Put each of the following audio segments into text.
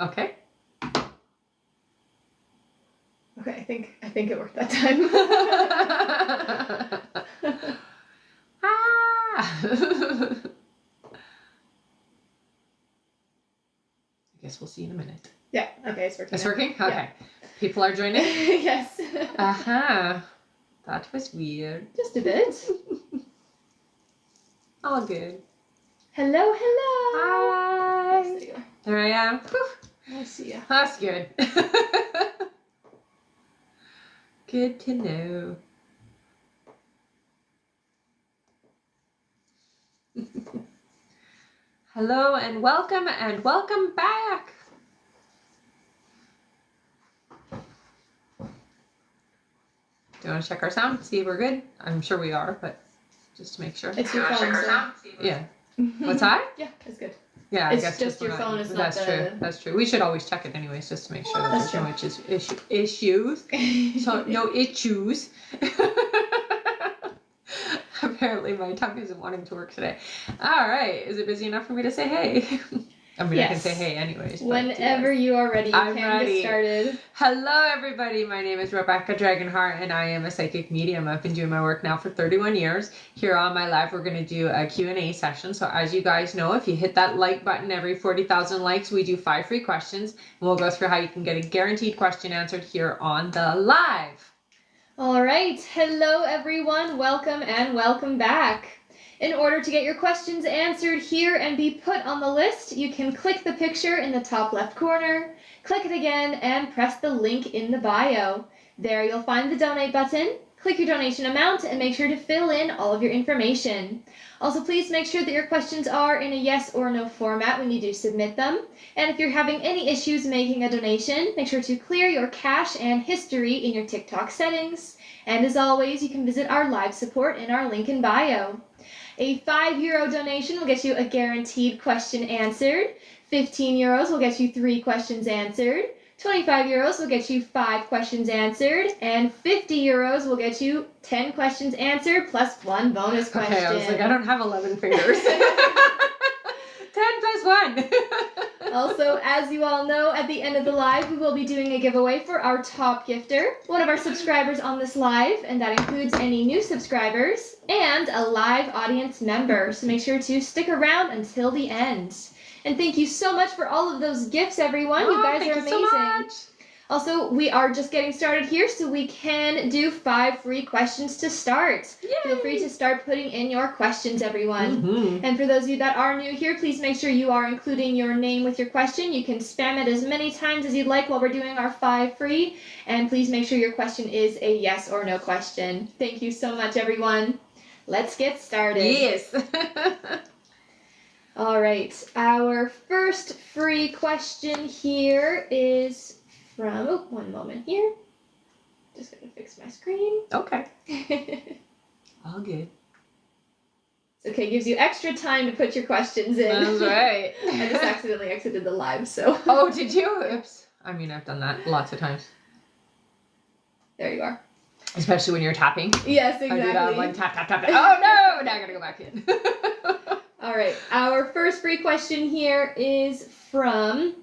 Okay. Okay, I think it worked that time. I guess we'll see in a minute. Yeah, okay, it's working. It's working? Okay. Yeah. People are joining? Yes. Uh-huh. That was weird. Just a bit. All good. Hello. Hi. Yes, there you are. There I am. Whew. I see ya. That's good. Good to know. Hello and welcome back. Do you want to check our sound? See if we're good? I'm sure we are, but just to make sure. It's your phone, so. Yeah. What's that? Yeah, it's good. Yeah, it's I guess just your phone. It's not that's true. That's true. We should always check it anyways, just to make sure that there's no issues. So no issues. Apparently, my tongue isn't wanting to work today. All right, is it busy enough for me to say hey? I mean, yes. I can say hey anyways. Whenever you are ready, you can get started. Hello, everybody. My name is Rebecca Dragonheart, and I am a psychic medium. I've been doing my work now for 31 years. Here on my live, we're going to do a Q&A session. So as you guys know, if you hit that like button every 40,000 likes, we do 5 free questions. And we'll go through how you can get a guaranteed question answered here on the live. All right. Hello, everyone. Welcome and welcome back. In order to get your questions answered here and be put on the list, you can click the picture in the top left corner, click it again, and press the link in the bio. There you'll find the donate button. Click your donation amount and make sure to fill in all of your information. Also, please make sure that your questions are in a yes or no format when you do submit them. And if you're having any issues making a donation, make sure to clear your cache and history in your TikTok settings. And as always, you can visit our live support in our link in bio. A €5 donation will get you a guaranteed question answered. €15 will get you 3 questions answered. €25 will get you 5 questions answered. And €50 will get you 10 questions answered plus 1 bonus question. Okay, I was like, I don't have 11 fingers. 10 plus 1. Also, as you all know, at the end of the live, we will be doing a giveaway for our top gifter, one of our subscribers on this live, and that includes any new subscribers and a live audience member. So make sure to stick around until the end. And thank you so much for all of those gifts, everyone. You guys are amazing. Thank you so much. Also, we are just getting started here, so we can do 5 free questions to start. Yay! Feel free to start putting in your questions, everyone. Mm-hmm. And for those of you that are new here, please make sure you are including your name with your question. You can spam it as many times as you'd like while we're doing our 5 free. And please make sure your question is a yes or no question. Thank you so much, everyone. Let's get started. Yes. All right. Our first free question here is from, one moment here. Just gonna fix my screen. Okay. All good. It's okay, gives you extra time to put your questions in. That's right. I just accidentally exited the live, so. Oh, did you? Oops. I mean, I've done that lots of times. There you are. Especially when you're tapping. Yes, exactly. I do that one tap, tap, tap. Oh no! Now I gotta go back in. All right. Our first free question here is from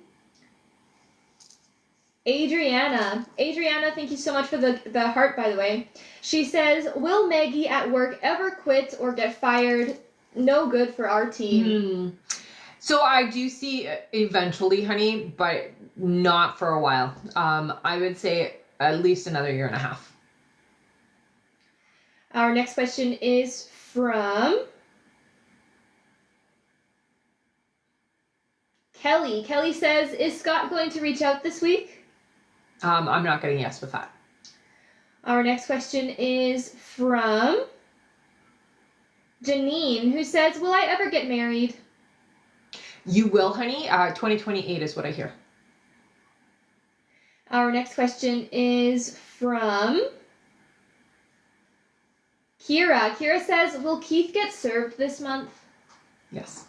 Adriana. Adriana, thank you so much for the heart, by the way. She says, will Maggie at work ever quit or get fired? No good for our team. So I do see eventually, honey, but not for a while. I would say at least another 1.5 years. Our next question is from Kelly. Kelly says, is Scott going to reach out this week? I'm not getting yes with that. Our next question is from Janine, who says, will I ever get married? You will, honey. 2028 is what I hear. Our next question is from Kira. Kira says, will Keith get served this month? Yes.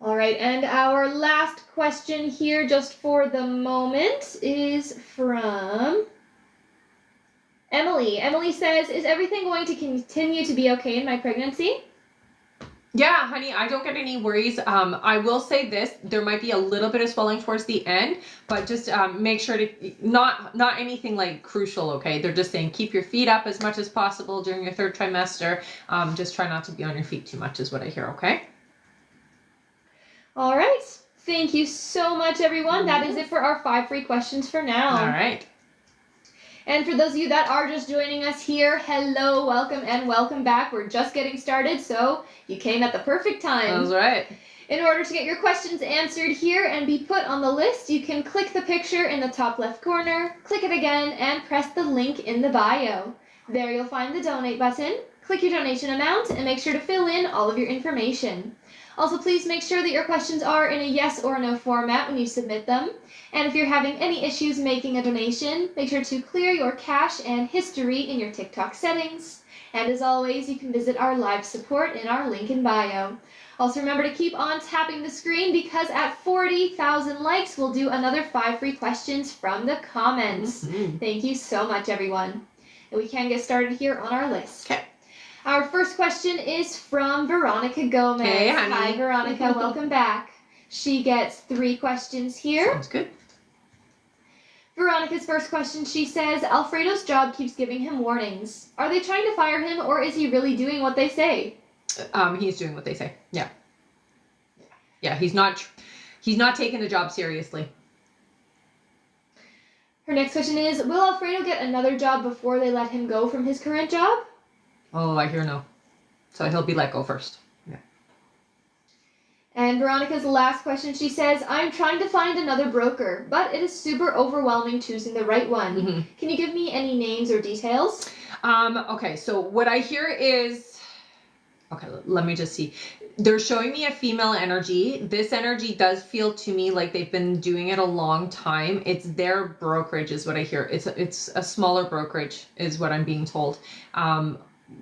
All right, and our last question here, just for the moment, is from Emily. Emily says, is everything going to continue to be okay in my pregnancy? Yeah, honey, I don't get any worries. I will say this: there might be a little bit of swelling towards the end, but just make sure to not anything like crucial. Okay, they're just saying keep your feet up as much as possible during your third trimester. Just try not to be on your feet too much, is what I hear. Okay. All right. Thank you so much, everyone. That is it for our 5 free questions for now. All right. And for those of you that are just joining us here, hello, welcome, and welcome back. We're just getting started, so you came at the perfect time. That's right. In order to get your questions answered here and be put on the list, you can click the picture in the top left corner, click it again, and press the link in the bio. There you'll find the donate button. Click your donation amount and make sure to fill in all of your information. Also, please make sure that your questions are in a yes or no format when you submit them. And if you're having any issues making a donation, make sure to clear your cache and history in your TikTok settings. And as always, you can visit our live support in our link in bio. Also remember to keep on tapping the screen because at 40,000 likes, we'll do another 5 free questions from the comments. Thank you so much, everyone. And we can get started here on our list. Okay. Our first question is from Veronica Gomez. Hey, honey. Hi, Veronica. Welcome back. She gets 3 questions here. Sounds good. Veronica's first question, she says, Alfredo's job keeps giving him warnings. Are they trying to fire him or is he really doing what they say? He's doing what they say. Yeah. Yeah, he's not taking the job seriously. Her next question is, will Alfredo get another job before they let him go from his current job? Oh, I hear no. So he'll be let go first. Yeah. And Veronica's last question, she says, I'm trying to find another broker, but it is super overwhelming choosing the right one. Mm-hmm. Can you give me any names or details? Okay, so what I hear is, okay, let me just see. They're showing me a female energy. This energy does feel to me like they've been doing it a long time. It's their brokerage is what I hear. It's a smaller brokerage is what I'm being told.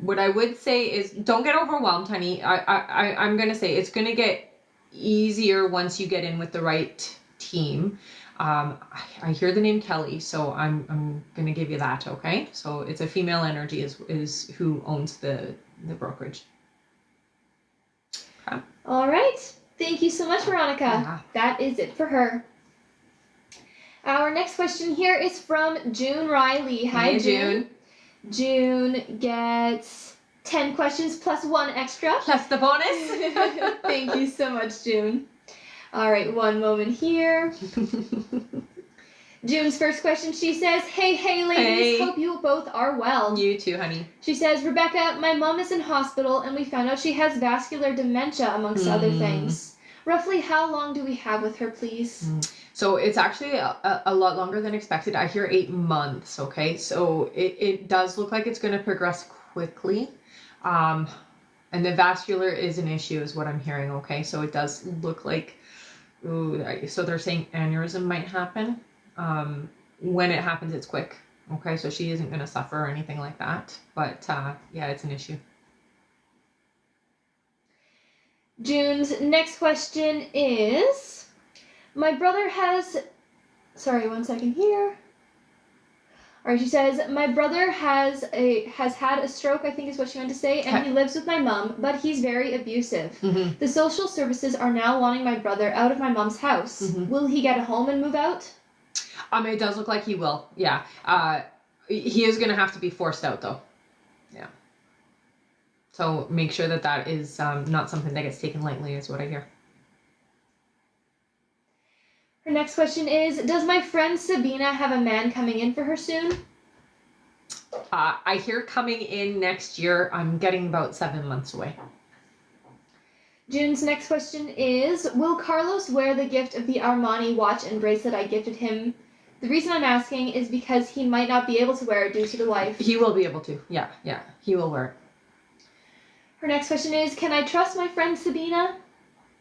What I would say is don't get overwhelmed, honey. I'm going to say it's going to get easier once you get in with the right team. I hear the name Kelly, so I'm going to give you that, okay? So it's a female energy is who owns the brokerage. Okay. All right. Thank you so much, Veronica. Yeah. That is it for her. Our next question here is from June Riley. Hi, Hey, June. June gets 10 questions plus 1 extra. Plus the bonus. Thank you so much, June. All right, one moment here. June's first question, she says, hey ladies, Hey. hope you both are well. You too, honey. She says, Rebecca, my mom is in hospital and we found out she has vascular dementia amongst other things. Roughly how long do we have with her, please? So it's actually a lot longer than expected. I hear 8 months, okay? So it does look like it's going to progress quickly. And the vascular is an issue is what I'm hearing, okay? So it does look like, so they're saying aneurysm might happen. When it happens, it's quick, okay? So she isn't going to suffer or anything like that. But yeah, it's an issue. June's next question is, my brother has, sorry, one second here. All right, she says, my brother has had a stroke, I think is what she meant to say, and he lives with my mom, but he's very abusive. The social services are now wanting my brother out of my mom's house. Will he get a home and move out? It does look like he will, yeah. He is going to have to be forced out, though. Yeah. So make sure that is not something that gets taken lightly, is what I hear. Her next question is, does my friend Sabina have a man coming in for her soon? I hear coming in next year. I'm getting about 7 months away. June's next question is, will Carlos wear the gift of the Armani watch and bracelet I gifted him? The reason I'm asking is because he might not be able to wear it due to the wife. He will be able to. Yeah. He will wear it. Her next question is, can I trust my friend Sabina?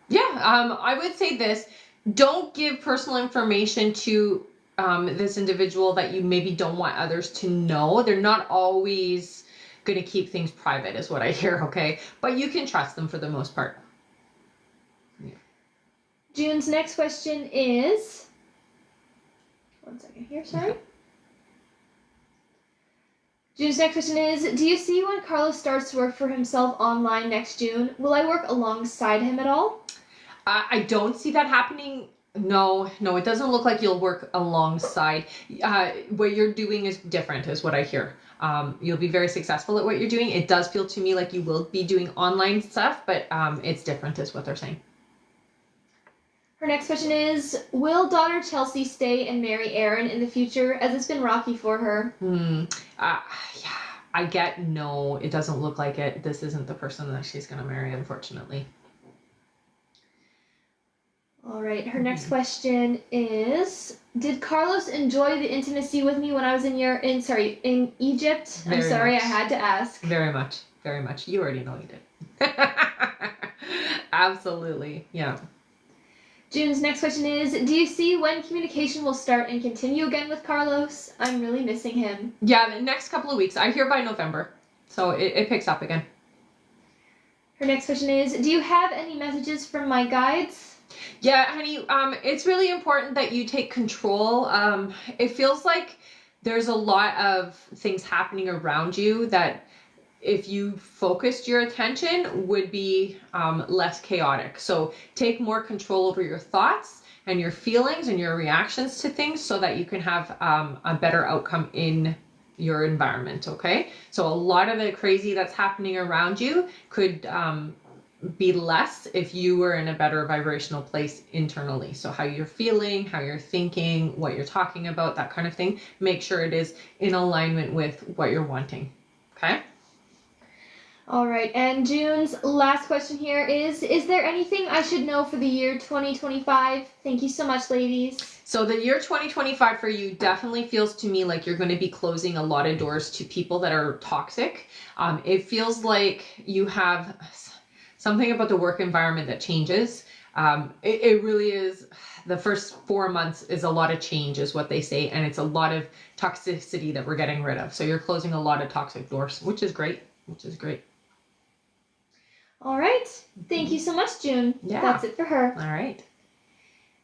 Yeah, I would say this. Don't give personal information to this individual that you maybe don't want others to know. They're not always going to keep things private is what I hear, okay? But you can trust them for the most part. Yeah. June's next question is, one second here, sorry. June's next question is, do you see when Carlos starts to work for himself online next June, will I work alongside him at all? I don't see that happening. No, it doesn't look like you'll work alongside. What you're doing is different, is what I hear. You'll be very successful at what you're doing. It does feel to me like you will be doing online stuff, but it's different, is what they're saying. Her next question is, will daughter Chelsea stay and marry Aaron in the future, as it's been rocky for her? Yeah, I get no. It doesn't look like it. This isn't the person that she's going to marry, unfortunately. All right, her next question is, did Carlos enjoy the intimacy with me when I was in Egypt? I'm sorry, I had to ask. Very much. You already know you did. Absolutely, yeah. June's next question is, do you see when communication will start and continue again with Carlos? I'm really missing him. Yeah, the next couple of weeks. I hear by November. So it picks up again. Her next question is, do you have any messages from my guides? Yeah, honey, it's really important that you take control. It feels like there's a lot of things happening around you that if you focused your attention would be less chaotic. So take more control over your thoughts and your feelings and your reactions to things so that you can have a better outcome in your environment, okay? So a lot of the crazy that's happening around you could be less if you were in a better vibrational place internally. So how you're feeling, how you're thinking, what you're talking about, that kind of thing. Make sure it is in alignment with what you're wanting, okay? All right, and June's last question here is there anything I should know for the year 2025? Thank you so much, ladies. So the year 2025 for you definitely feels to me like you're going to be closing a lot of doors to people that are toxic. It feels like you have something about the work environment that changes. It really is. The first 4 months is a lot of change is what they say. And it's a lot of toxicity that we're getting rid of. So you're closing a lot of toxic doors, which is great. All right. Thank you so much, June. Yeah. That's it for her. All right.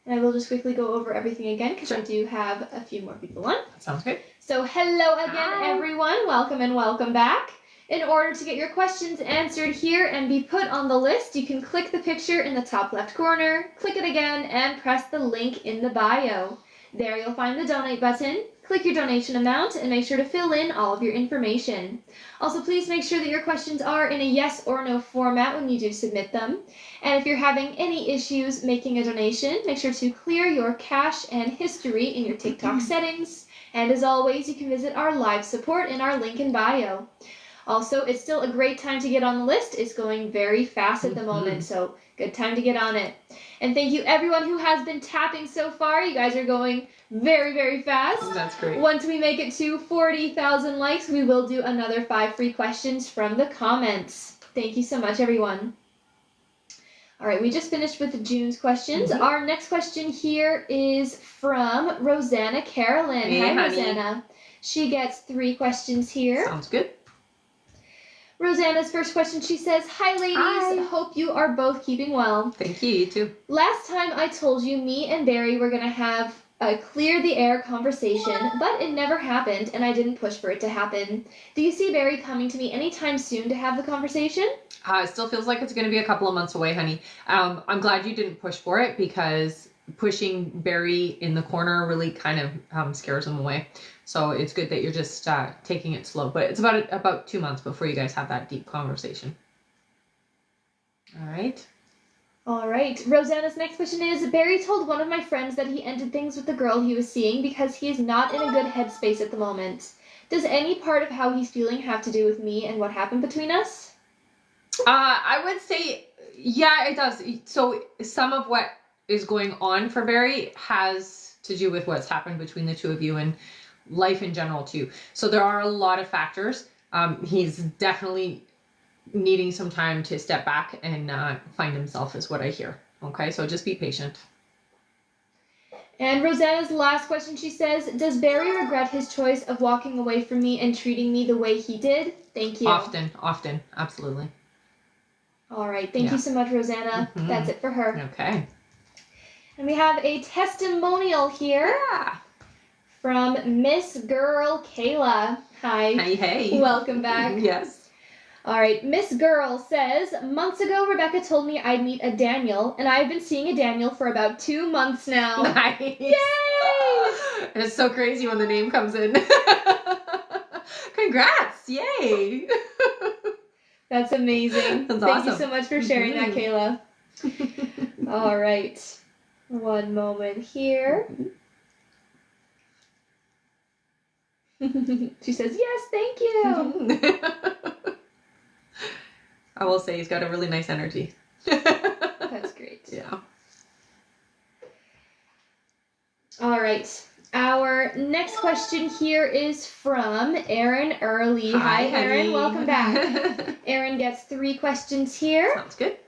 And I will just quickly go over everything again because Sure. I do have a few more people on. That sounds good. So hello again, Hi. everyone. Welcome and welcome back. In order to get your questions answered here and be put on the list, you can click the picture in the top left corner, click it again, and press the link in the bio. There you'll find the donate button. Click your donation amount and make sure to fill in all of your information. Also, please make sure that your questions are in a yes or no format when you do submit them. And if you're having any issues making a donation, make sure to clear your cache and history in your TikTok settings. And as always, you can visit our live support in our link in bio. Also, it's still a great time to get on the list. It's going very fast at the moment, so good time to get on it. And thank you everyone who has been tapping so far. You guys are going very, very fast. That's great. Once we make it to 40,000 likes, we will do another 5 free questions from the comments. Thank you so much, everyone. All right, we just finished with June's questions. Our next question here is from Rosanna Carolyn. Hey, Hi, honey. Rosanna. She gets 3 questions here. Sounds good. Rosanna's first question, she says, hi ladies, Hi. Hope you are both keeping well. Thank you, you too. Last time I told you me and Barry were going to have a clear the air conversation, but it never happened and I didn't push for it to happen. Do you see Barry coming to me anytime soon to have the conversation? It still feels like it's going to be a couple of months away, honey. I'm glad you didn't push for it because pushing Barry in the corner really kind of scares him away. So it's good that you're just taking it slow. But it's about 2 months before you guys have that deep conversation. All right. All right. Rosanna's next question is, Barry told one of my friends that he ended things with the girl he was seeing because he is not in a good headspace at the moment. Does any part of how he's feeling have to do with me and what happened between us? I would say, yeah, it does. So some of what is going on for Barry has to do with what's happened between the two of you and life in general too. So there are a lot of factors. He's definitely needing some time to step back and find himself is what I hear. Okay, so just be patient. And Rosanna's last question, she says, does Barry regret his choice of walking away from me and treating me the way he did? Thank you. Often, absolutely. All right, thank you so much, Rosanna. That's it for her. Okay. And we have a testimonial here. Yeah. From Miss Girl Kayla. Hi. Hey. Welcome back. Yes. All right. Miss Girl says, months ago, Rebecca told me I'd meet a Daniel, and I've been seeing a Daniel for about 2 months now. Nice. Yay! It's so crazy when the name comes in. Congrats. Yay. That's amazing. That's Thank you awesome. so much for sharing that, Kayla. All right. One moment here. She says, yes, thank you. I will say he's got a really nice energy. That's great. Yeah. All right. Our next question here is from Erin Early. Hi, Erin. honey. Welcome back. Erin gets 3 questions here. Sounds good.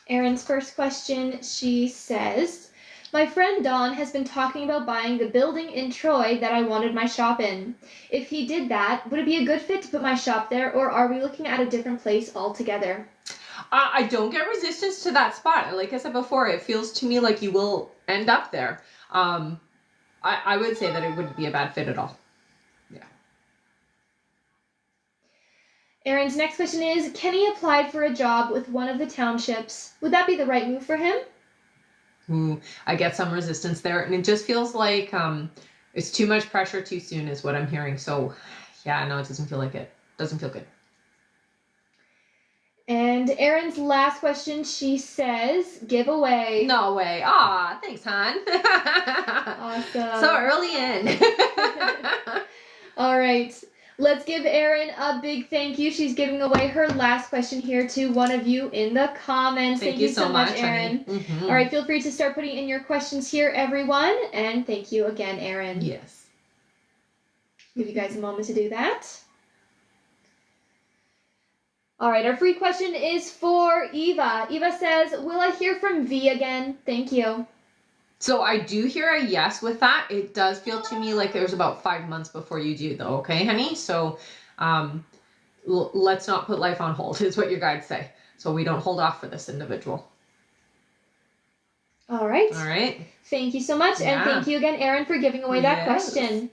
Erin's first question, she says, my friend Don has been talking about buying the building in Troy that I wanted my shop in. If he did that, would it be a good fit to put my shop there, or are we looking at a different place altogether? I don't get resistance to that spot. Like I said before, it feels to me like you will end up there. I would say that it wouldn't be a bad fit at all. Yeah. Erin's next question is, Kenny applied for a job with one of the townships. Would that be the right move for him? Ooh, I get some resistance there, and it just feels like it's too much pressure too soon is what I'm hearing. So yeah, no, it doesn't feel like it. Doesn't feel good. And Erin's last question, she says, giveaway. No way. Aw, thanks, hon. Awesome. So early in. All right. Let's give Erin a big thank you. She's giving away her last question here to one of you in the comments. Thank you so much, Erin. Mm-hmm. All right, feel free to start putting in your questions here, everyone. And thank you again, Erin. Yes. Give you guys a moment to do that. All right, our free question is for Eva. Eva says, will I hear from V again? Thank you. So I do hear a yes with that. It does feel to me like there's about 5 months before you do though. Okay, honey? So let's not put life on hold is what your guides say. So we don't hold off for this individual. All right. All right. Thank you so much. Yeah. And thank you again, Erin, for giving away that Yes. question.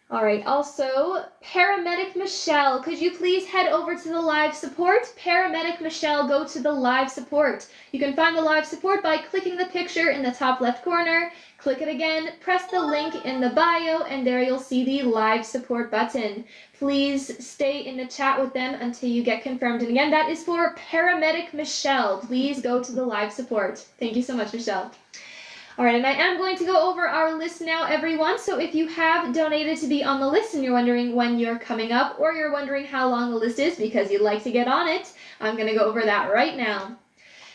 All right. Also, Paramedic Michelle, could you please head over to the live support? Paramedic Michelle, go to the live support. You can find the live support by clicking the picture in the top left corner. Click it again, press the link in the bio, and there you'll see the live support button. Please stay in the chat with them until you get confirmed. And again, that is for Paramedic Michelle. Please go to the live support. Thank you so much, Michelle. All right, and I am going to go over our list now, everyone. So if you have donated to be on the list and you're wondering when you're coming up, or you're wondering how long the list is because you'd like to get on it, I'm going to go over that right now.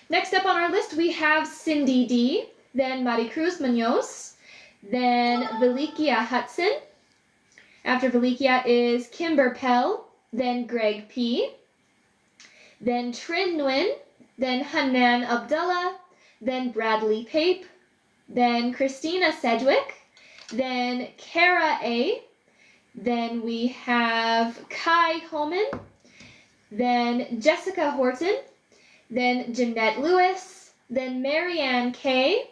Next up on our list, we have Cindy D, then Maricruz Munoz, then Velikia Hudson. After Velikia is Kimber Pell, then Greg P, then Trin Nguyen, then Hanan Abdullah, then Bradley Pape, then Christina Sedgwick, then Kara A, then we have Kai Homan, then Jessica Horton, then Jeanette Lewis, then Marianne K,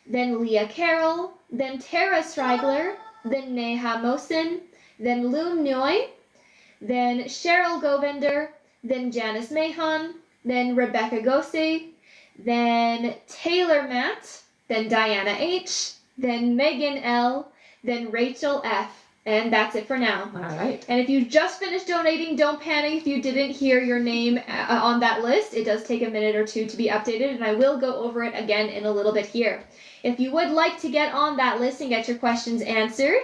then Leah Carroll, then Tara Strigler, then Neha Mosin, then Loon Noy, then Cheryl Govender, then Janice Mahon, then Rebecca Gose, then Taylor Matt, then Diana H, then Megan L, then Rachel F, and that's it for now. All right. And if you just finished donating, don't panic if you didn't hear your name on that list. It does take a minute or two to be updated, and I will go over it again in a little bit here. If you would like to get on that list and get your questions answered,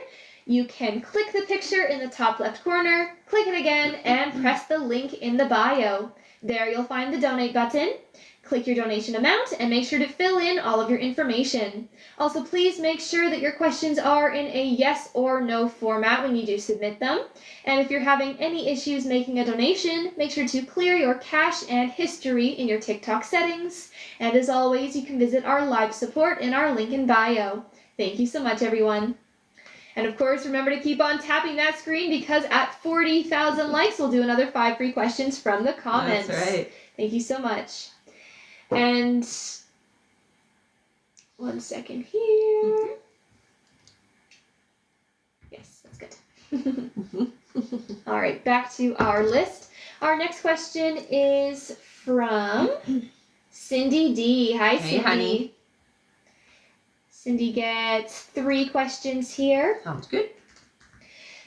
you can click the picture in the top left corner, click it again, and press the link in the bio. There you'll find the donate button. Click your donation amount and make sure to fill in all of your information. Also, please make sure that your questions are in a yes or no format when you do submit them. And if you're having any issues making a donation, make sure to clear your cache and history in your TikTok settings. And as always, you can visit our live support in our link in bio. Thank you so much, everyone. And of course, remember to keep on tapping that screen because at 40,000 likes, we'll do another 5 free questions from the comments. That's right. Thank you so much. And 1 second here. Yes, that's good. All right, back to our list. Our next question is from Cindy D. Hi, Hey, Cindy. honey. Cindy gets 3 questions here. Sounds good.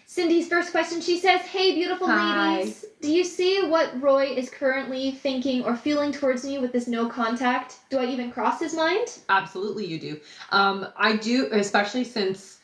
Cindy's first question, she says, hey, beautiful ladies. Do you see what Roy is currently thinking or feeling towards me with this no contact? Do I even cross his mind? Absolutely you do. I do, especially since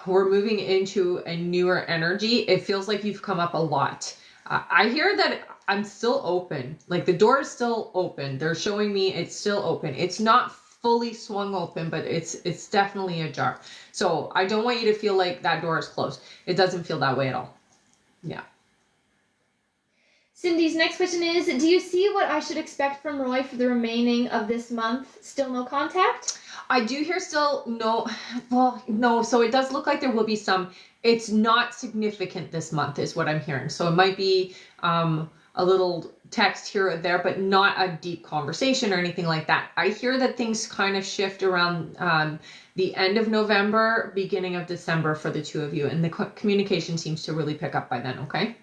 we're moving into a newer energy. It feels like you've come up a lot. I hear that I'm still open. Like the door is still open. They're showing me it's still open. It's not fully swung open, but it's definitely ajar. So I don't want you to feel like that door is closed. It doesn't feel that way at all. Yeah. Cindy's next question is, do you see what I should expect from Roy for the remaining of this month? Still no contact? I do hear still no, well, no, so it does look like there will be some. It's not significant this month is what I'm hearing. So it might be a little text here or there, but not a deep conversation or anything like that. I hear that things kind of shift around the end of November, beginning of December for the two of you. And the communication seems to really pick up by then, okay?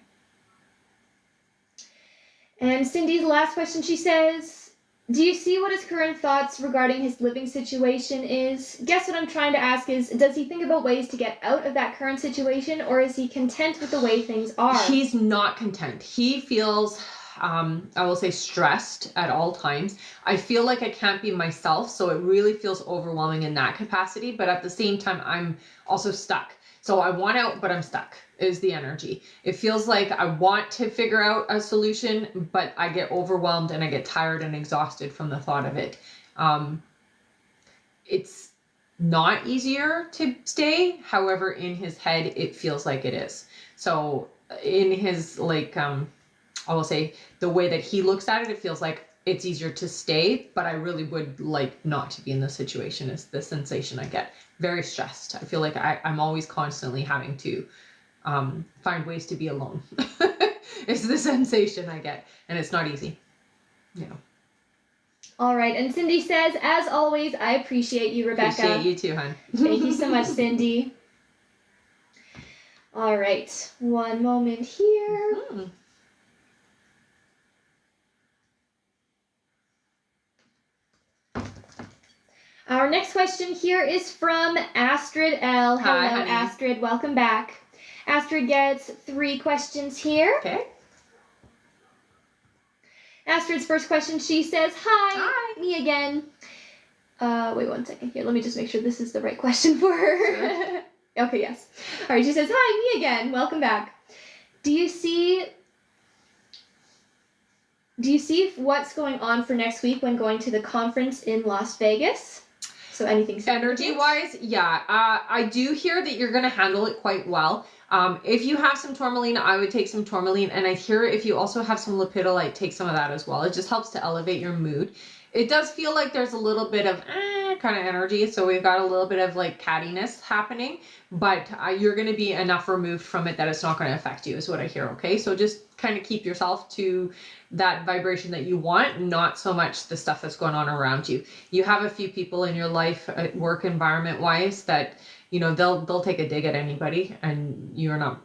And Cindy's last question, she says, do you see what his current thoughts regarding his living situation is? Guess what I'm trying to ask is, does he think about ways to get out of that current situation, or is he content with the way things are? He's not content. He feels, I will say, stressed at all times. I feel like I can't be myself, so it really feels overwhelming in that capacity. But at the same time, I'm also stuck. So I want out, but I'm stuck, is the energy. It feels like I want to figure out a solution, but I get overwhelmed and I get tired and exhausted from the thought of it. It's not easier to stay. However, in his head, it feels like it is. So in his, like, I will say, the way that he looks at it, it feels like it's easier to stay, but I really would like not to be in this situation is the sensation I get. Very stressed. I feel like I'm always constantly having to find ways to be alone. It's the sensation I get, and it's not easy. Yeah. All right, and Cindy says, as always, I appreciate you, Rebecca. Appreciate you too, hon. Thank you so much, Cindy. All right, one moment here. Mm-hmm. Our next question here is from Astrid L. Hello, Hi, honey. Astrid. Welcome back. Astrid gets 3 questions here. Okay. Astrid's first question, she says, hi, Hi. me again. Wait 1 second here. Let me just make sure this is the right question for her. Sure. Okay, yes. All right, she says, hi, me again. Welcome back. Do you see what's going on for next week when going to the conference in Las Vegas? So anything energy-wise, yeah. I do hear that you're going to handle it quite well. If you have some tourmaline, I would take some tourmaline. And I hear if you also have some lepidolite, take some of that as well. It just helps to elevate your mood. It does feel like there's a little bit of kind of energy. So we've got a little bit of like cattiness happening. But you're going to be enough removed from it that it's not going to affect you is what I hear, okay? So just kind of keep yourself to that vibration that you want, not so much the stuff that's going on around you. You have a few people in your life, work environment wise, that you know they'll take a dig at anybody, and you're not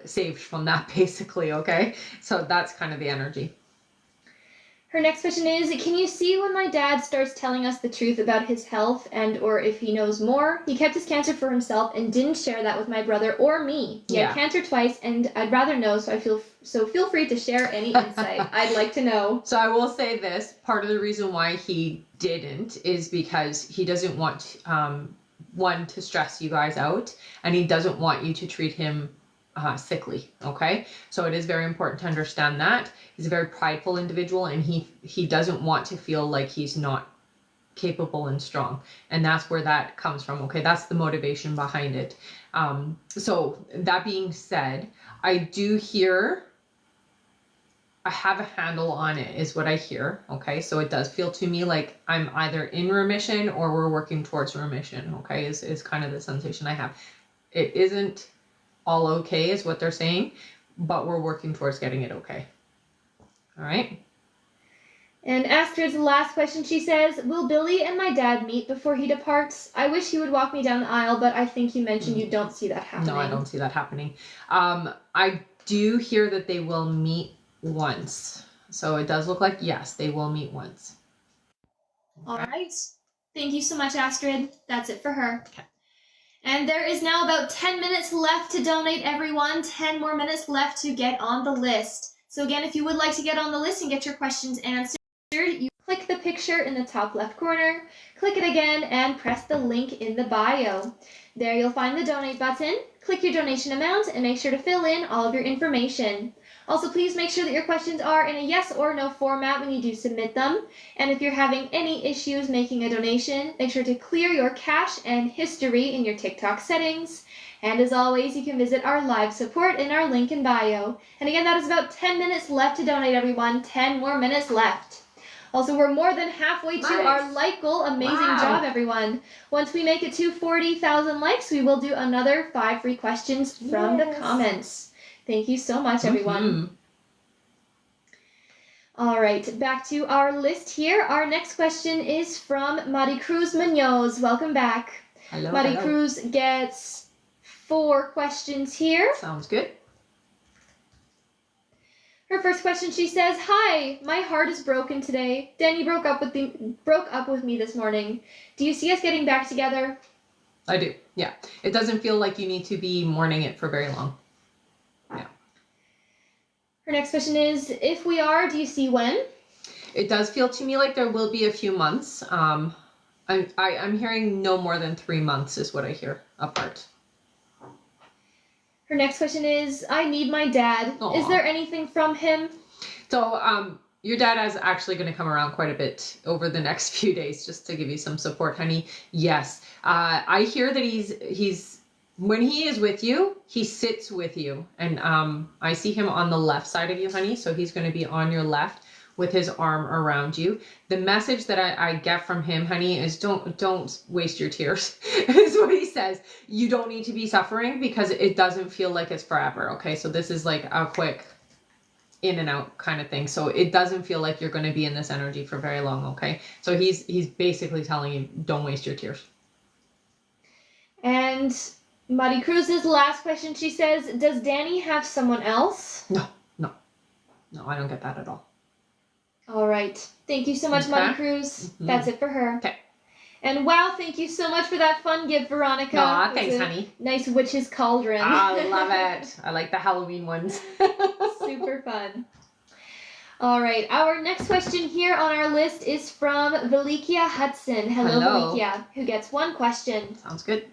saved from that basically. Okay, so that's kind of the energy. Her next question is, can you see when my dad starts telling us the truth about his health and or if he knows more? He kept his cancer for himself and didn't share that with my brother or me. He had cancer twice, and I'd rather know, so feel free to share any insight. I'd like to know. So I will say this, part of the reason why he didn't is because he doesn't want one to stress you guys out, and he doesn't want you to treat him sickly. Okay, so it is very important to understand that he's a very prideful individual, and he doesn't want to feel like he's not capable and strong, and that's where that comes from. Okay, that's the motivation behind it. So that being said, I do hear I have a handle on it is what I hear. Okay, so it does feel to me like I'm either in remission or we're working towards remission. Okay, is kind of the sensation I have. It isn't all okay is what they're saying, but we're working towards getting it okay. All right. And Astrid's last question, she says, will Billy and my dad meet before he departs? I wish he would walk me down the aisle, but I think you mentioned you don't see that happening. No, I don't see that happening. I do hear that they will meet once. So it does look like, yes, they will meet once. All right. Thank you so much, Astrid. That's it for her. Okay. And there is now about 10 minutes left to donate, everyone. 10 more minutes left to get on the list. So again, if you would like to get on the list and get your questions answered, you click the picture in the top left corner, click it again, and press the link in the bio. There you'll find the donate button. Click your donation amount and make sure to fill in all of your information. Also, please make sure that your questions are in a yes or no format when you do submit them. And if you're having any issues making a donation, make sure to clear your cache and history in your TikTok settings. And as always, you can visit our live support in our link in bio. And again, that is about 10 minutes left to donate, everyone. 10 more minutes left. Also, we're more than halfway to our like goal. Amazing job, everyone. Once we make it to 40,000 likes, we will do another 5 free questions from the comments. Thank you so much, everyone. All right, back to our list here. Our next question is from Maricruz Munoz. Welcome back. Hello, Maricruz gets 4 questions here. Sounds good. Her first question, she says, hi, my heart is broken today. Danny broke up with me this morning. Do you see us getting back together? I do, yeah. It doesn't feel like you need to be mourning it for very long. Yeah. Her next question is, if we are, do you see when? It does feel to me like there will be a few months. I'm hearing no more than 3 months is what I hear apart. Her next question is, I need my dad. Aww. Is there anything from him? So, your dad is actually going to come around quite a bit over the next few days, just to give you some support, honey. Yes. I hear that he's when he is with you, he sits with you. And, I see him on the left side of you, honey. So he's going to be on your left with his arm around you. The message that I get from him, honey, is don't waste your tears, is what he says. You don't need to be suffering because it doesn't feel like it's forever, okay? So this is like a quick in and out kind of thing. So it doesn't feel like you're going to be in this energy for very long, okay? So he's basically telling you, don't waste your tears. And Maricruz's last question, she says, does Danny have someone else? No, I don't get that at all. All right. Thank you so much, Maricruz. That's it for her. Okay. And wow, thank you so much for that fun gift, Veronica. Aw, thanks, honey. Nice witch's cauldron. I love it. I like the Halloween ones. Super fun. All right. Our next question here on our list is from Velikia Hudson. Hello, Velikia, who gets 1 question. Sounds good.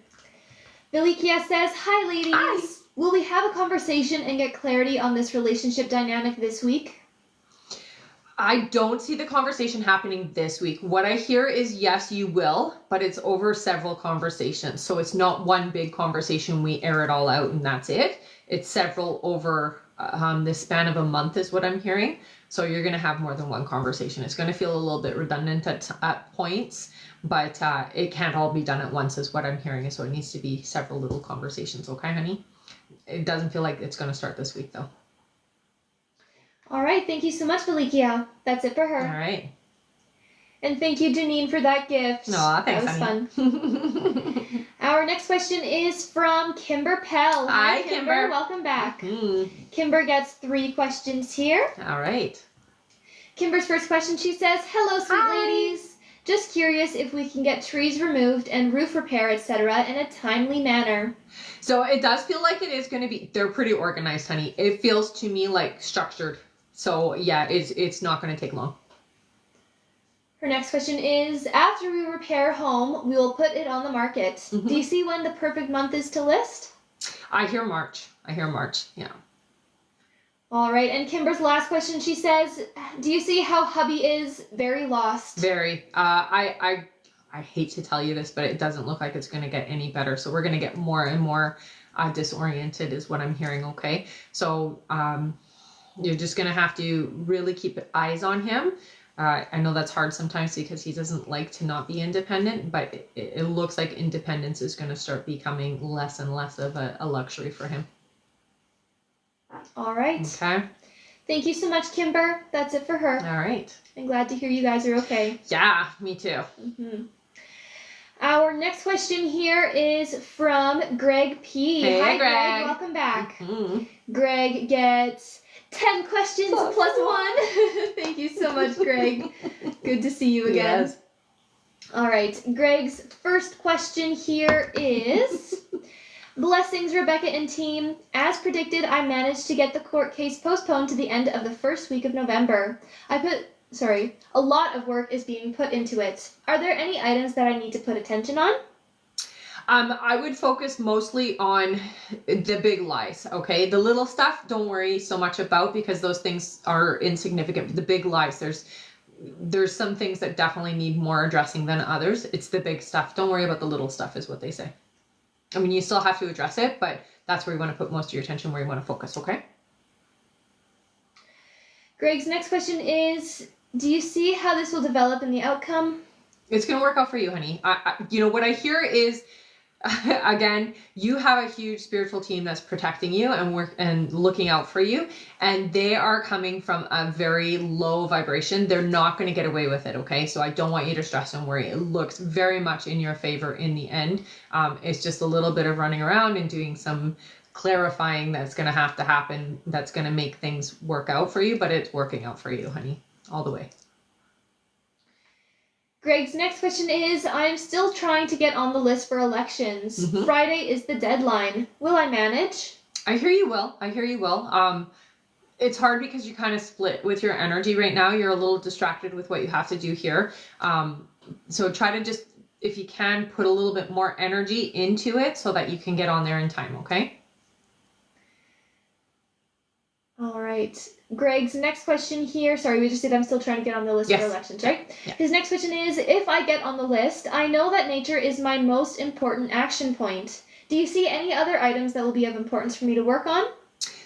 Velikia says, hi, ladies. Hi. Will we have a conversation and get clarity on this relationship dynamic this week? I don't see the conversation happening this week. What I hear is yes, you will, but it's over several conversations. So it's not one big conversation. We air it all out and that's it. It's several over the span of a month is what I'm hearing. So you're going to have more than one conversation. It's going to feel a little bit redundant at points, but it can't all be done at once is what I'm hearing. So it needs to be several little conversations. Okay, honey? It doesn't feel like it's going to start this week though. All right. Thank you so much, Velikia. That's it for her. All right. And thank you, Janine, for that gift. Aw, thanks, that was honey. fun. Our next question is from Kimber Pell. Hi, Kimber. Welcome back. Kimber gets 3 questions here. All right. Kimber's first question, she says, hello, sweet ladies. Just curious if we can get trees removed and roof repair, etc. in a timely manner. So it does feel like it is going to be, they're pretty organized, honey. It feels to me like structured. So yeah, it's not going to take long. Her next question is, after we repair home, we will put it on the market. Do you see when the perfect month is to list? I hear March. Yeah. All right. And Kimber's last question, she says, do you see how hubby is very lost? Very. I hate to tell you this, but it doesn't look like it's going to get any better. So we're going to get more and more disoriented is what I'm hearing. Okay. So you're just going to have to really keep eyes on him. I know that's hard sometimes because he doesn't like to not be independent, but it looks like independence is going to start becoming less and less of a luxury for him. All right. Okay. Thank you so much, Kimber. That's it for her. All right. I'm glad to hear you guys are okay. Yeah, me too. Mm-hmm. Our next question here is from Greg P. Hey, Hi, Greg. Welcome back. Mm-hmm. Greg gets 10 questions plus one. Thank you so much, Greg. Good to see you again. Yes. All right. Greg's first question here is... Blessings, Rebecca and team. As predicted, I managed to get the court case postponed to the end of the first week of November. A lot of work is being put into it. Are there any items that I need to put attention on? I would focus mostly on the big lies, okay? The little stuff, don't worry so much about because those things are insignificant. The big lies, there's some things that definitely need more addressing than others. It's the big stuff. Don't worry about the little stuff is what they say. I mean, you still have to address it, but that's where you want to put most of your attention, where you want to focus, okay? Greg's next question is, do you see how this will develop in the outcome? It's going to work out for you, honey. What I hear is, again, you have a huge spiritual team that's protecting you and looking out for you, and they are coming from a very low vibration. They're not going to get away with it, okay? So I don't want you to stress and worry. It looks very much in your favor in the end. It's just a little bit of running around and doing some clarifying that's going to have to happen that's going to make things work out for you, but it's working out for you, honey, all the way. Greg's next question is, I'm still trying to get on the list for elections. Mm-hmm. Friday is the deadline. Will I manage? I hear you will. It's hard because you kind of split with your energy right now. You're a little distracted with what you have to do here. So try to just, if you can, put a little bit more energy into it so that you can get on there in time, okay? All right. Greg's next question here. Sorry, we just said I'm still trying to get on the list for elections, right? Yeah. His next question is, if I get on the list, I know that nature is my most important action point. Do you see any other items that will be of importance for me to work on?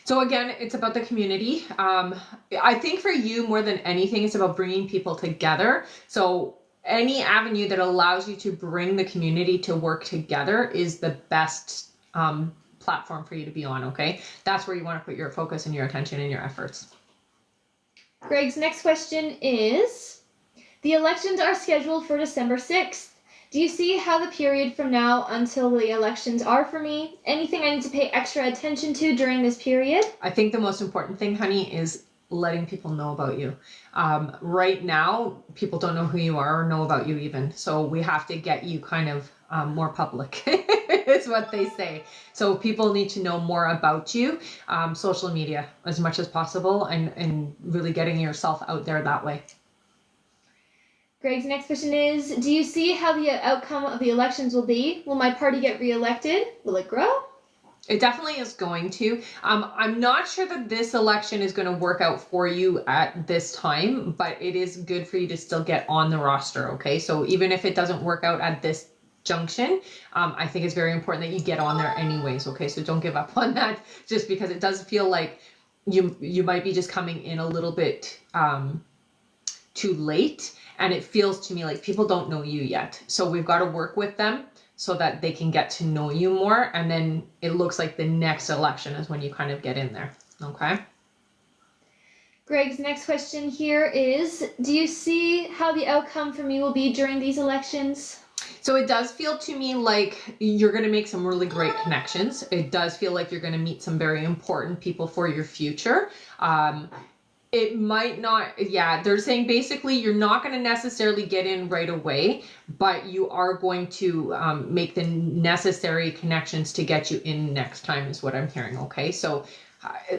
So again, it's about the community. I think for you, more than anything, it's about bringing people together. So any avenue that allows you to bring the community to work together is the best platform for you to be on, okay? That's where you want to put your focus and your attention and your efforts. Greg's next question is, the elections are scheduled for December 6th. Do you see how the period from now until the elections are for me? Anything I need to pay extra attention to during this period? I think the most important thing, honey, is letting people know about you. Right now, people don't know who you are or know about you even. So we have to get you kind of more public, is what they say. So people need to know more about you, social media as much as possible, and really getting yourself out there that way. Greg's next question is, do you see how the outcome of the elections will be? Will my party get reelected? Will it grow? It definitely is going to. I'm not sure that this election is going to work out for you at this time, but it is good for you to still get on the roster, okay? So even if it doesn't work out at this junction, I think it's very important that you get on there anyways, okay? So don't give up on that, just because it does feel like you might be just coming in a little bit too late, and it feels to me like people don't know you yet. So we've got to work with them so that they can get to know you more, and then it looks like the next election is when you kind of get in there, okay? Greg's next question here is, do you see how the outcome for me will be during these elections? So it does feel to me like you're going to make some really great connections. It does feel like you're going to meet some very important people for your future. It might not, they're saying basically you're not going to necessarily get in right away, but you are going to make the necessary connections to get you in next time is what I'm hearing, okay? So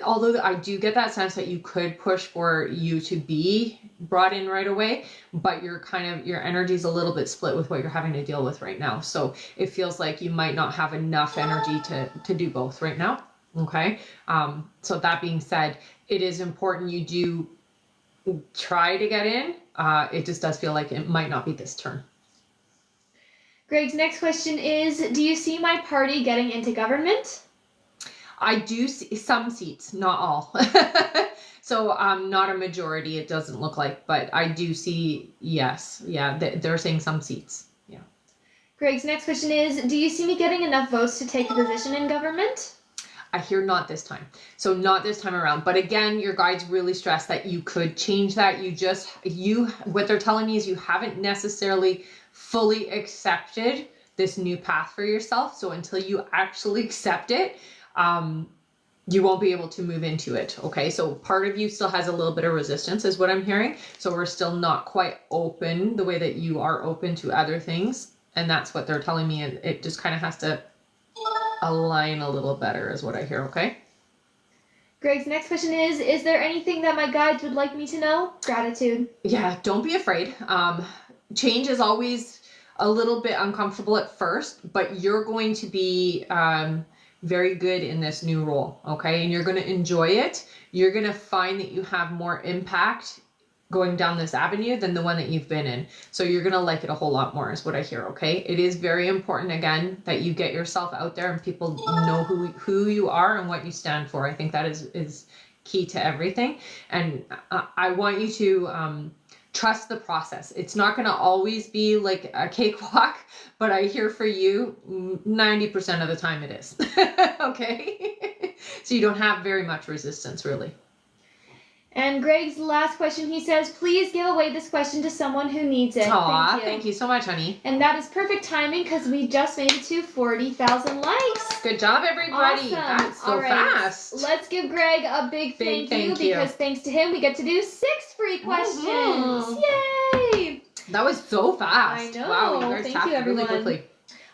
although I do get that sense that you could push for you to be brought in right away, but your energy is a little bit split with what you're having to deal with right now. So it feels like you might not have enough energy to do both right now. Okay. So that being said, it is important you do try to get in. It just does feel like it might not be this turn. Greg's next question is, do you see my party getting into government? I do see some seats, not all. So not a majority, it doesn't look like, but I do see, yes. Yeah, they're saying some seats. Yeah. Greg's next question is, do you see me getting enough votes to take a position in government? I hear not this time. So not this time around. But again, your guides really stress that you could change that. What they're telling me is you haven't necessarily fully accepted this new path for yourself. So until you actually accept it, you won't be able to move into it. Okay. So part of you still has a little bit of resistance is what I'm hearing. So we're still not quite open the way that you are open to other things. And that's what they're telling me. And it just kind of has to align a little better is what I hear. Okay. Greg's next question is there anything that my guides would like me to know? Gratitude. Yeah. Don't be afraid. Change is always a little bit uncomfortable at first, but you're going to be, very good in this new role, okay? And you're going to enjoy it. You're going to find that you have more impact going down this avenue than the one that you've been in. So you're going to like it a whole lot more is what I hear, okay? It is very important, again, that you get yourself out there and people know who you are and what you stand for. I think that is key to everything. And I want you to trust the process. It's not going to always be like a cakewalk, but I hear for you 90% of the time it is. Okay. So you don't have very much resistance really. And Greg's last question, he says, please give away this question to someone who needs it. Aw, thank you so much, honey. And that is perfect timing because we just made it to 40,000 likes. Good job, everybody. Awesome. That's so All right. fast. Let's give Greg a big thank you because thanks to him, we get to do 6 free questions. Mm-hmm. Yay! That was so fast. I know. Wow, you guys thank you, everyone. really quickly.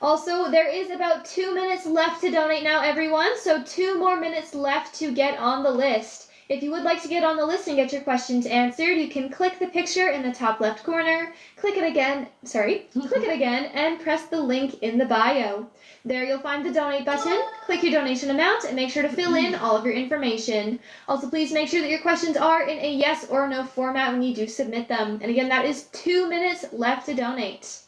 Also, there is about 2 minutes left to donate now, everyone. So 2 more minutes left to get on the list. If you would like to get on the list and get your questions answered, you can click the picture in the top left corner, click it again, and press the link in the bio. There you'll find the donate button, click your donation amount, and make sure to fill in all of your information. Also, please make sure that your questions are in a yes or no format when you do submit them. And again, that is 2 minutes left to donate.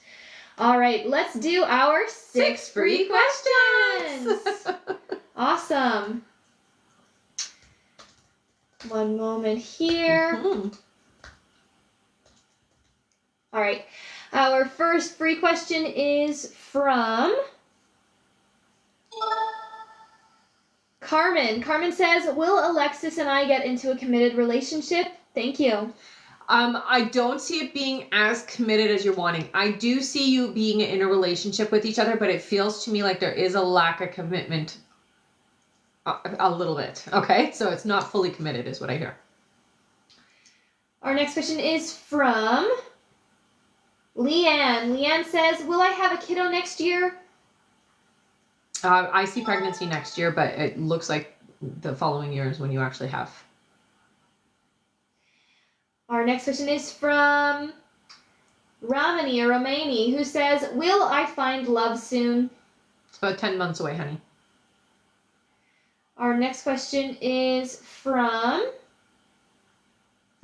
All right, let's do our 6 free questions. Awesome. One moment here. Mm-hmm. All right. Our first free question is from Carmen. Carmen says, will Alexis and I get into a committed relationship? Thank you. I don't see it being as committed as you're wanting. I do see you being in a relationship with each other, but it feels to me like there is a lack of commitment. A little bit. Okay. So it's not fully committed is what I hear. Our next question is from Leanne. Leanne says, will I have a kiddo next year? I see pregnancy next year, but it looks like the following year is when you actually have. Our next question is from Ramani or Romani, who says, will I find love soon? It's about 10 months away, honey. Our next question is from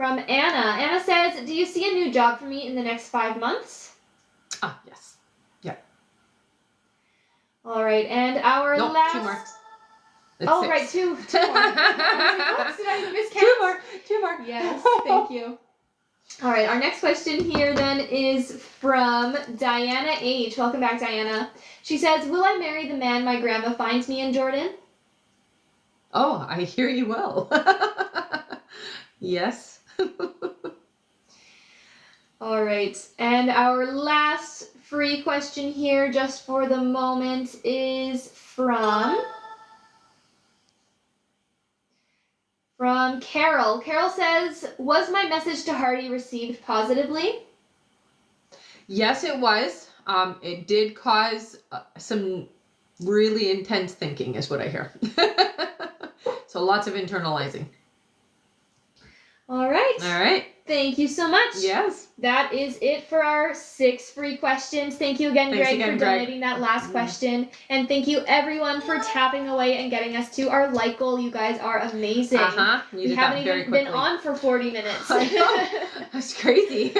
Anna. Anna says, do you see a new job for me in the next 5 months? Ah, yes. Yeah. All right, and our last... 2 more. It's oh, 6. right, 2 more. Oops, did I miscount? 2 more. Yes, thank you. All right, our next question here then is from Diana H. Welcome back, Diana. She says, will I marry the man my grandma finds me in, Jordan? Oh, I hear you well. Yes. All right, and our last free question here, just for the moment, is from Carol. Carol says, was my message to Hardy received positively? Yes, it was. It did cause some really intense thinking is what I hear. So lots of internalizing. All right. All right. Thank you so much. Yes. That is it for our 6 free questions. Thank you again, Greg, for donating that last question. And thank you, everyone, for tapping away and getting us to our like goal. You guys are amazing. You we haven't even been on for 40 minutes. I know. That's crazy.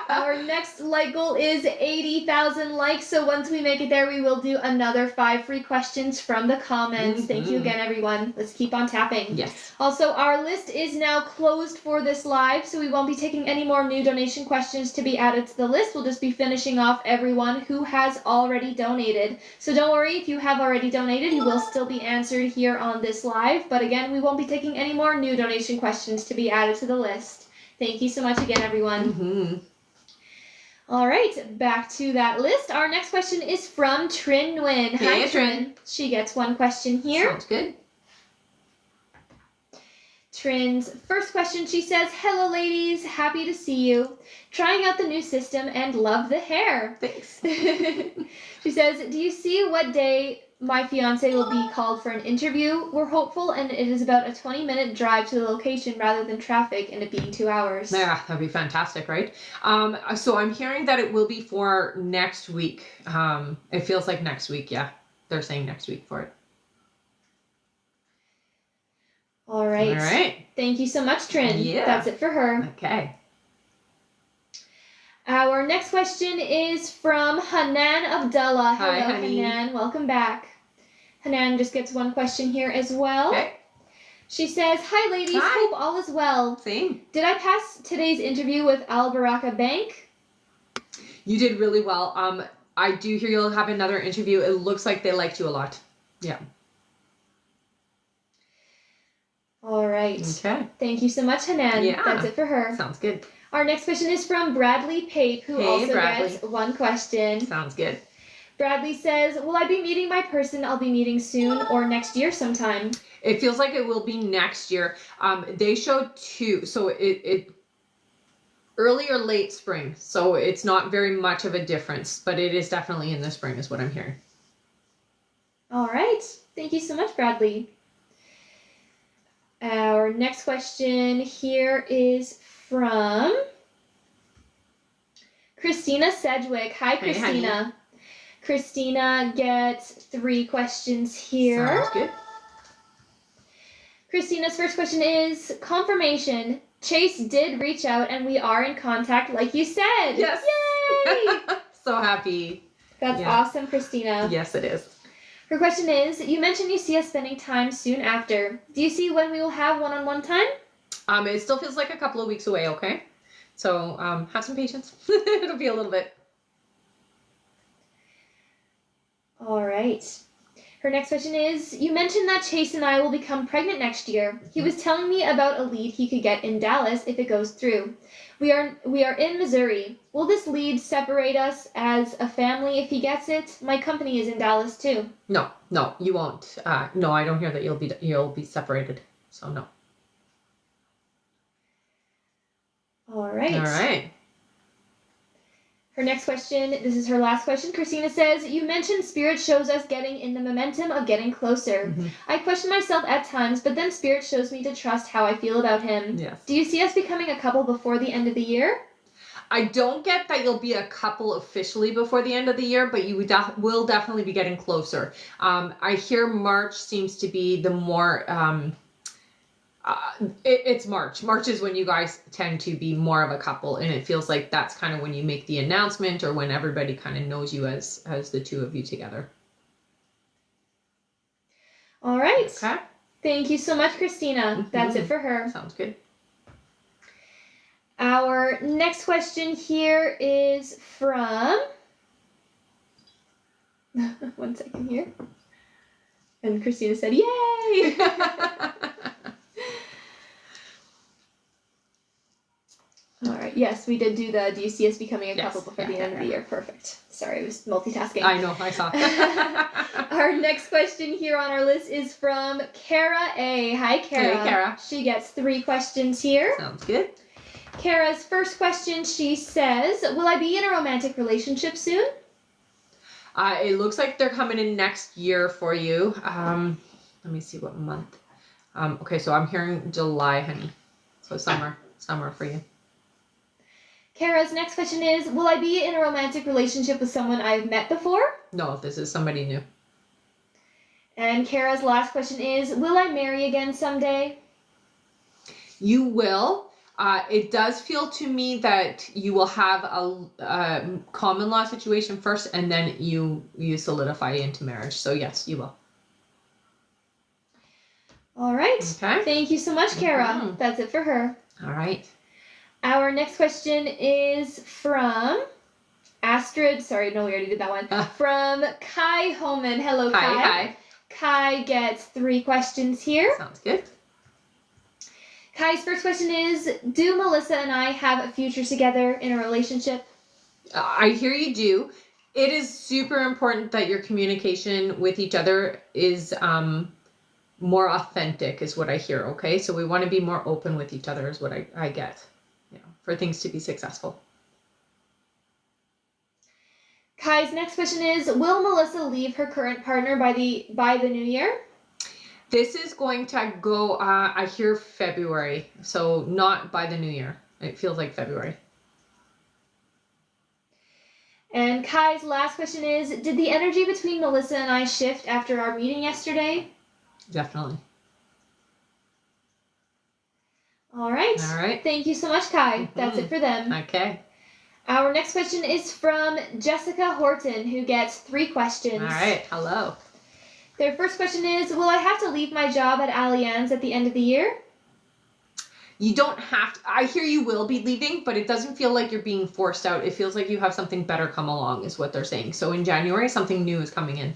Our next like goal is 80,000 likes. So once we make it there, we will do another 5 free questions from the comments. Mm-hmm. Thank you again, everyone. Let's keep on tapping. Yes. Also, our list is now closed for this live, so we won't won't be taking any more new donation questions to be added to the list. We'll just be finishing off everyone who has already donated. So don't worry, if you have already donated, you will still be answered here on this live. But again, we won't be taking any more new donation questions to be added to the list. Thank you so much again, everyone. All right, back to that list. Our next question is from Trin Nguyen. Hey, Hi, Trin. She gets one question here. Sounds good. Trin's first question, she says, "Hello, ladies. Happy to see you. Trying out the new system and love the hair." Thanks. She says, "Do you see what day my fiance will be called for an interview? We're hopeful, and it is about a 20-minute drive to the location rather than traffic, and it being 2 hours." Yeah, that'd be fantastic, right? So I'm hearing that it will be for next week. It feels like next week. Yeah, they're saying next week for it. All right. All right. Thank you so much, Trin. Yeah. That's it for her. Okay. Our next question is from Hanan Abdullah. Hi, Hello, honey. Hanan. Welcome back. Hanan just gets one question here as well. Okay. She says, "Hi, ladies. Hi. Hope all is well. Same. Did I pass today's interview with Al Baraka Bank?" You did really well. I do hear you'll have another interview. It looks like they liked you a lot. Yeah. All right. Okay. Thank you so much, Hanan. Yeah. That's it for her. Sounds good. Our next question is from Bradley Pape, who Hey, also Bradley. gets one question. Sounds good. Bradley says, "Will I be meeting my person I'll be meeting soon or next year sometime?" It feels like it will be next year. They showed two, so it early or late spring. So it's not very much of a difference, but it is definitely in the spring, is what I'm hearing. All right. Thank you so much, Bradley. Our next question here is from Christina Sedgwick. Hi, Hey, Christina. Christina gets 3 questions here. Sounds good. Christina's first question is confirmation. Chase did reach out and we are in contact like you said. Yes. Yay! So happy. That's Yeah. awesome, Christina. Yes, it is. Her question is, you mentioned you see us spending time soon after. Do you see when we will have one-on-one time? It still feels like a couple of weeks away, okay? So have some patience. It'll be a little bit. All right. Her next question is, you mentioned that Chase and I will become pregnant next year. He was telling me about a lead he could get in Dallas if it goes through. We are in Missouri. Will this lead separate us as a family if he gets it? My company is in Dallas too. No, you won't. No, I don't hear that you'll be separated. So no. All right. All right. Her next question, this is her last question. Christina says, you mentioned Spirit shows us getting in the momentum of getting closer. Mm-hmm. I question myself at times, but then Spirit shows me to trust how I feel about him. Yes. Do you see us becoming a couple before the end of the year? I don't get that you'll be a couple officially before the end of the year, but you will definitely be getting closer. I hear March seems to be the more... it's March. March is when you guys tend to be more of a couple, and it feels like that's kind of when you make the announcement or when everybody kind of knows you as the two of you together. All right. Okay. Thank you so much, Christina. Mm-hmm. That's it for her. Sounds good. Our next question here is from... One second here. And Christina said, yay! All right. Yes, we did do the do you see us becoming a couple before the end of the year. Perfect. Sorry, I was multitasking. I know, I saw. Our next question here on our list is from Kara A. Hi, Kara. Hey, Kara. She gets 3 questions here. Sounds good. Kara's first question, she says, will I be in a romantic relationship soon? It looks like they're coming in next year for you. Let me see what month. Okay, so I'm hearing July, honey. So summer for you. Kara's next question is, will I be in a romantic relationship with someone I've met before? No, this is somebody new. And Kara's last question is, will I marry again someday? You will. It does feel to me that you will have a common law situation first, and then you solidify into marriage. So yes, you will. All right. Okay. Thank you so much, Kara. Mm-hmm. That's it for her. All right. Our next question is from Astrid. Sorry, no, we already did that one. From Kai Homan. Hello, Kai. Hi. Kai gets 3 questions here. Sounds good. Kai's first question is, do Melissa and I have a future together in a relationship? I hear you do. It is super important that your communication with each other is more authentic, is what I hear, okay? So we want to be more open with each other is what I get, for things to be successful. Kai's next question is, will Melissa leave her current partner by the new year? This is going to go, I hear February, so not by the new year. It feels like February. And Kai's last question is, did the energy between Melissa and I shift after our meeting yesterday? Definitely. All right. Thank you so much, Kai. That's it for them. Okay. Our next question is from Jessica Horton, who gets 3 questions. All right. Hello. Their first question is, will I have to leave my job at Allianz at the end of the year? You don't have to. I hear you will be leaving, but it doesn't feel like you're being forced out. It feels like you have something better come along, is what they're saying. So in January, something new is coming in.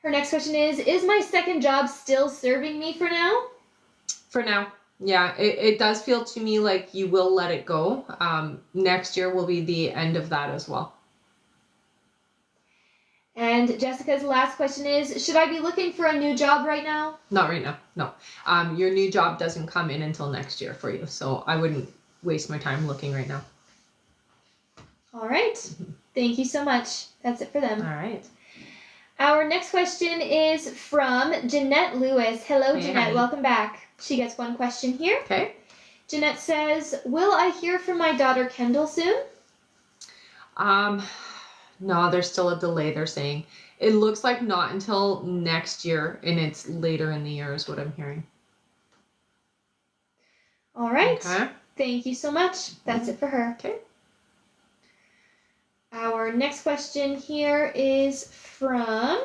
Her next question is my second job still serving me for now? For now. Yeah, it does feel to me like you will let it go. Next year will be the end of that as well. And Jessica's last question is, should I be looking for a new job right now? Not right now, no. Your new job doesn't come in until next year for you, so I wouldn't waste my time looking right now. All right. Thank you so much. That's it for them. All right. Our next question is from Jeanette Lewis. Hello, Hey, Jeanette. honey. Welcome back. She gets 1 question here. Okay. Jeanette says, will I hear from my daughter Kendall soon? No, there's still a delay, they're saying. It looks like not until next year, and it's later in the year is what I'm hearing. All right. Okay. Thank you so much. That's it for her. Okay. Our next question here is from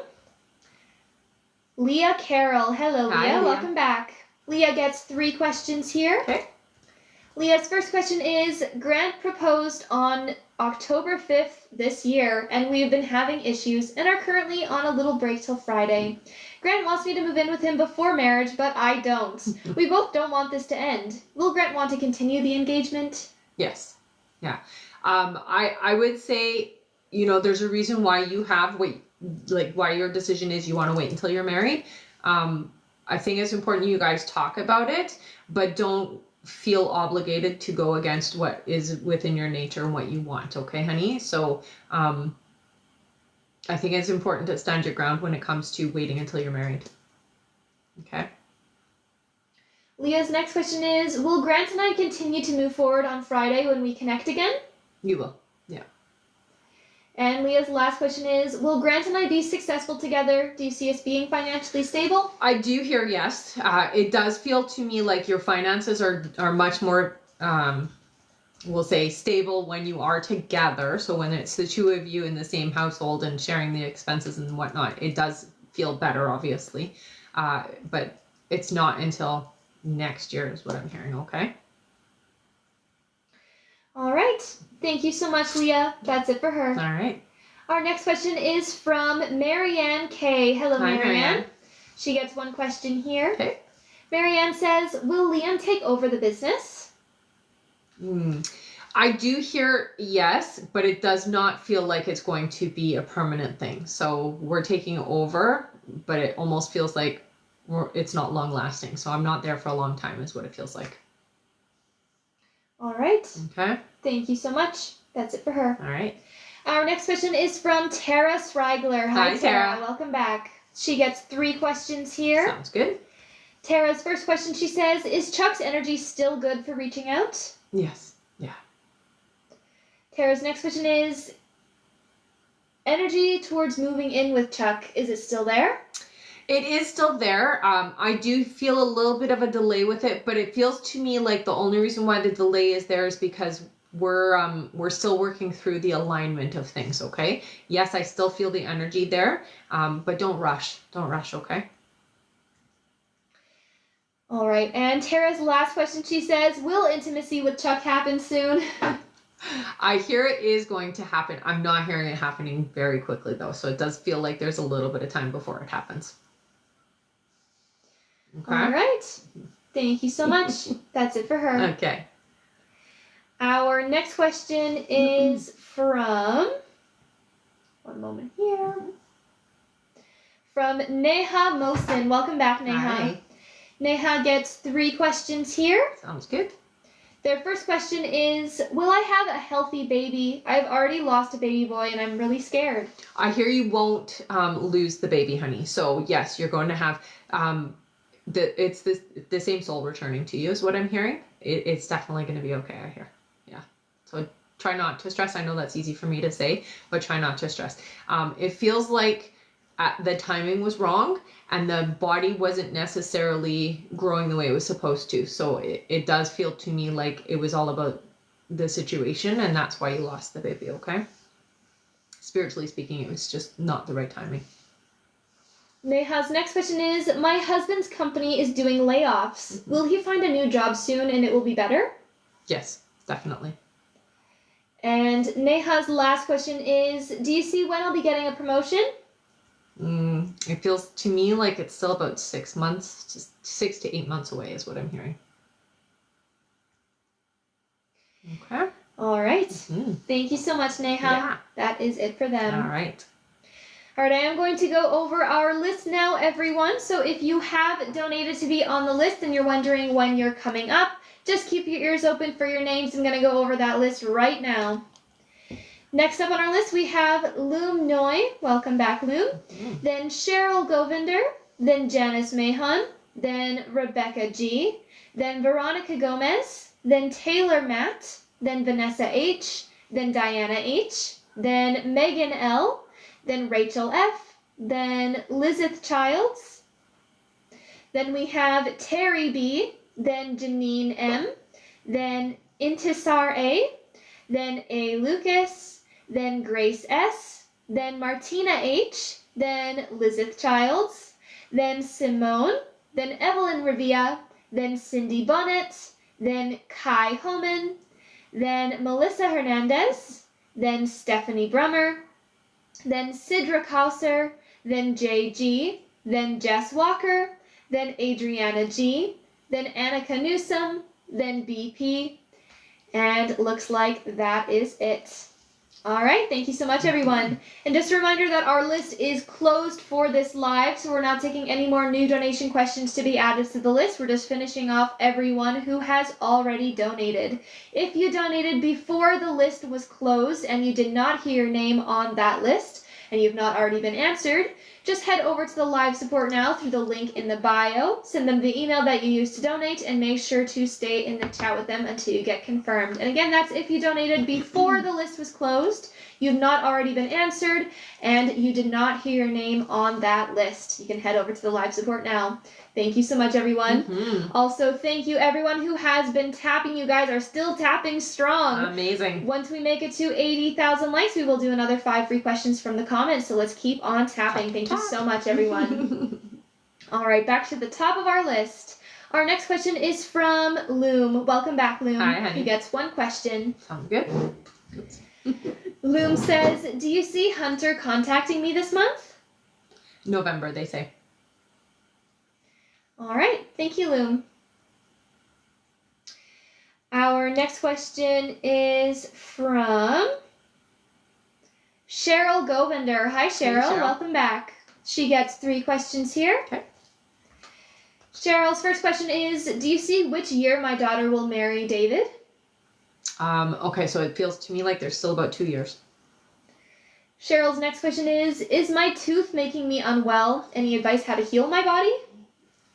Leah Carroll. Hello, Hi, Leah. Leah. Welcome back. Leah gets 3 questions here. Okay. Leah's first question is, Grant proposed on October 5th this year, and we have been having issues and are currently on a little break till Friday. Grant wants me to move in with him before marriage, but I don't. We both don't want this to end. Will Grant want to continue the engagement? Yes. Yeah. I would say, there's a reason why you have why your decision is you want to wait until you're married. I think it's important you guys talk about it, but don't feel obligated to go against what is within your nature and what you want. Okay, honey? So, I think it's important to stand your ground when it comes to waiting until you're married. Okay. Leah's next question is, will Grant and I continue to move forward on Friday when we connect again? You will. Yeah. And Leah's last question is, will Grant and I be successful together? Do you see us being financially stable? I do hear yes. It does feel to me like your finances are much more, we'll say, stable when you are together. So when it's the 2 of you in the same household and sharing the expenses and whatnot, it does feel better, obviously. But it's not until next year is what I'm hearing, okay? All right. Thank you so much, Leah. That's it for her. All right. Our next question is from Marianne K. Hello, Hi, Marianne. She gets 1 question here. Okay. Marianne says, will Liam take over the business? I do hear yes, but it does not feel like it's going to be a permanent thing. So we're taking over, but it almost feels like it's not long lasting. So I'm not there for a long time is what it feels like. All right. Okay. Thank you so much. That's it for her. All right. Our next question is from Tara Srigler. Hi, Tara. Welcome back. She gets 3 questions here. Sounds good. Tara's first question, she says, is Chuck's energy still good for reaching out? Yes. Yeah. Tara's next question is, energy towards moving in with Chuck, is it still there? It is still there. I do feel a little bit of a delay with it, but it feels to me like the only reason why the delay is there is because we're still working through the alignment of things, okay? Yes, I still feel the energy there, but don't rush. Don't rush, okay? All right, and Tara's last question, she says, will intimacy with Chuck happen soon? I hear it is going to happen. I'm not hearing it happening very quickly though, so it does feel like there's a little bit of time before it happens. Okay. All right. Thank you so much. That's it for her. Okay. Our next question is from, one moment here, from Neha Mosin. Welcome back, Neha. Hi. Neha gets 3 questions here. Sounds good. Their first question is, will I have a healthy baby? I've already lost a baby boy and I'm really scared. I hear you won't lose the baby, honey. So yes, you're going to have the same soul returning to you is what I'm hearing. It's definitely going to be okay, I hear. Yeah. So try not to stress. I know that's easy for me to say, but try not to stress. It feels like the timing was wrong and the body wasn't necessarily growing the way it was supposed to. So it does feel to me like it was all about the situation and that's why you lost the baby, okay? Spiritually speaking, it was just not the right timing. Neha's next question is, my husband's company is doing layoffs. Mm-hmm. Will he find a new job soon and it will be better? Yes, definitely. And Neha's last question is, do you see when I'll be getting a promotion? It feels to me like it's still about 6 months, just 6 to 8 months away is what I'm hearing. Okay. All right. Mm-hmm. Thank you so much, Neha. Yeah. That is it for them. All right. All right, I am going to go over our list now, everyone. So if you have donated to be on the list and you're wondering when you're coming up, just keep your ears open for your names. I'm going to go over that list right now. Next up on our list, we have Loom Noy. Welcome back, Loom. Mm-hmm. Then Cheryl Govinder. Then Janice Mahon. Then Rebecca G. Then Veronica Gomez. Then Taylor Matt. Then Vanessa H. Then Diana H. Then Megan L. Then Rachel F. Then Lizeth Childs. Then we have Terry B. Then Janine M. Then Intisar A. Then A. Lucas. Then Grace S. Then Martina H. Then Lizeth Childs. Then Simone. Then Evelyn Revia. Then Cindy Bonnet. Then Kai Homan. Then Melissa Hernandez. Then Stephanie Brummer. Then Sidra Kauser. Then JG. Then Jess Walker. Then Adriana G. Then Annika Newsom. Then BP. And looks like that is it. All right, thank you so much, everyone. And just a reminder that our list is closed for this live, so we're not taking any more new donation questions to be added to the list. We're just finishing off everyone who has already donated. If you donated before the list was closed and you did not hear your name on that list, and you've not already been answered, just head over to the live support now through the link in the bio, send them the email that you used to donate, and make sure to stay in the chat with them until you get confirmed. And again, that's if you donated before the list was closed, you've not already been answered, and you did not hear your name on that list. You can head over to the live support now. Thank you so much, everyone. Mm-hmm. Also, thank you, everyone who has been tapping. You guys are still tapping strong. Amazing. Once we make it to 80,000 likes, we will do another 5 free questions from the comments. So let's keep on tapping. Thank you so much, everyone. All right, back to the top of our list. Our next question is from Loom. Welcome back, Loom. Hi, honey. He gets 1 question. Sounds good. Oops. Loom says, do you see Hunter contacting me this month? November, they say. All right. Thank you, Loom. Our next question is from Cheryl Govinder. Hi, Cheryl. Hey, Cheryl. Welcome back. She gets 3 questions here. Okay. Cheryl's first question is, do you see which year my daughter will marry David? Okay, so it feels to me like there's still about 2 years. Cheryl's next question is my tooth making me unwell? Any advice how to heal my body?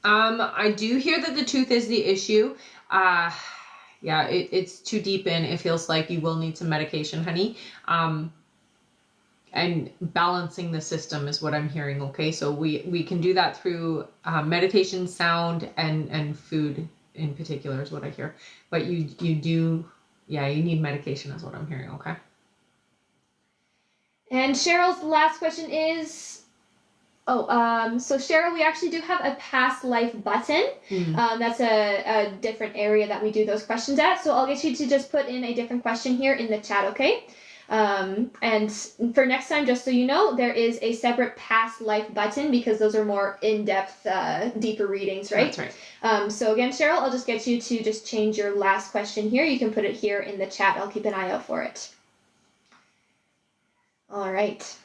I do hear that the tooth is the issue. Yeah, it's too deep in. It feels like you will need some medication, honey. And balancing the system is what I'm hearing, okay? So we can do that through meditation, sound, and food in particular is what I hear. But you do, yeah, you need medication is what I'm hearing, okay? And Cheryl's last question is, So Cheryl, we actually do have a past life button. That's a different area that we do those questions at. So I'll get you to just put in a different question here in the chat, okay? And for next time, just so you know, there is a separate past life button because those are more in-depth, deeper readings, right? That's right. So again, Cheryl, I'll just get you to just change your last question here. You can put it here in the chat. I'll keep an eye out for it. All right.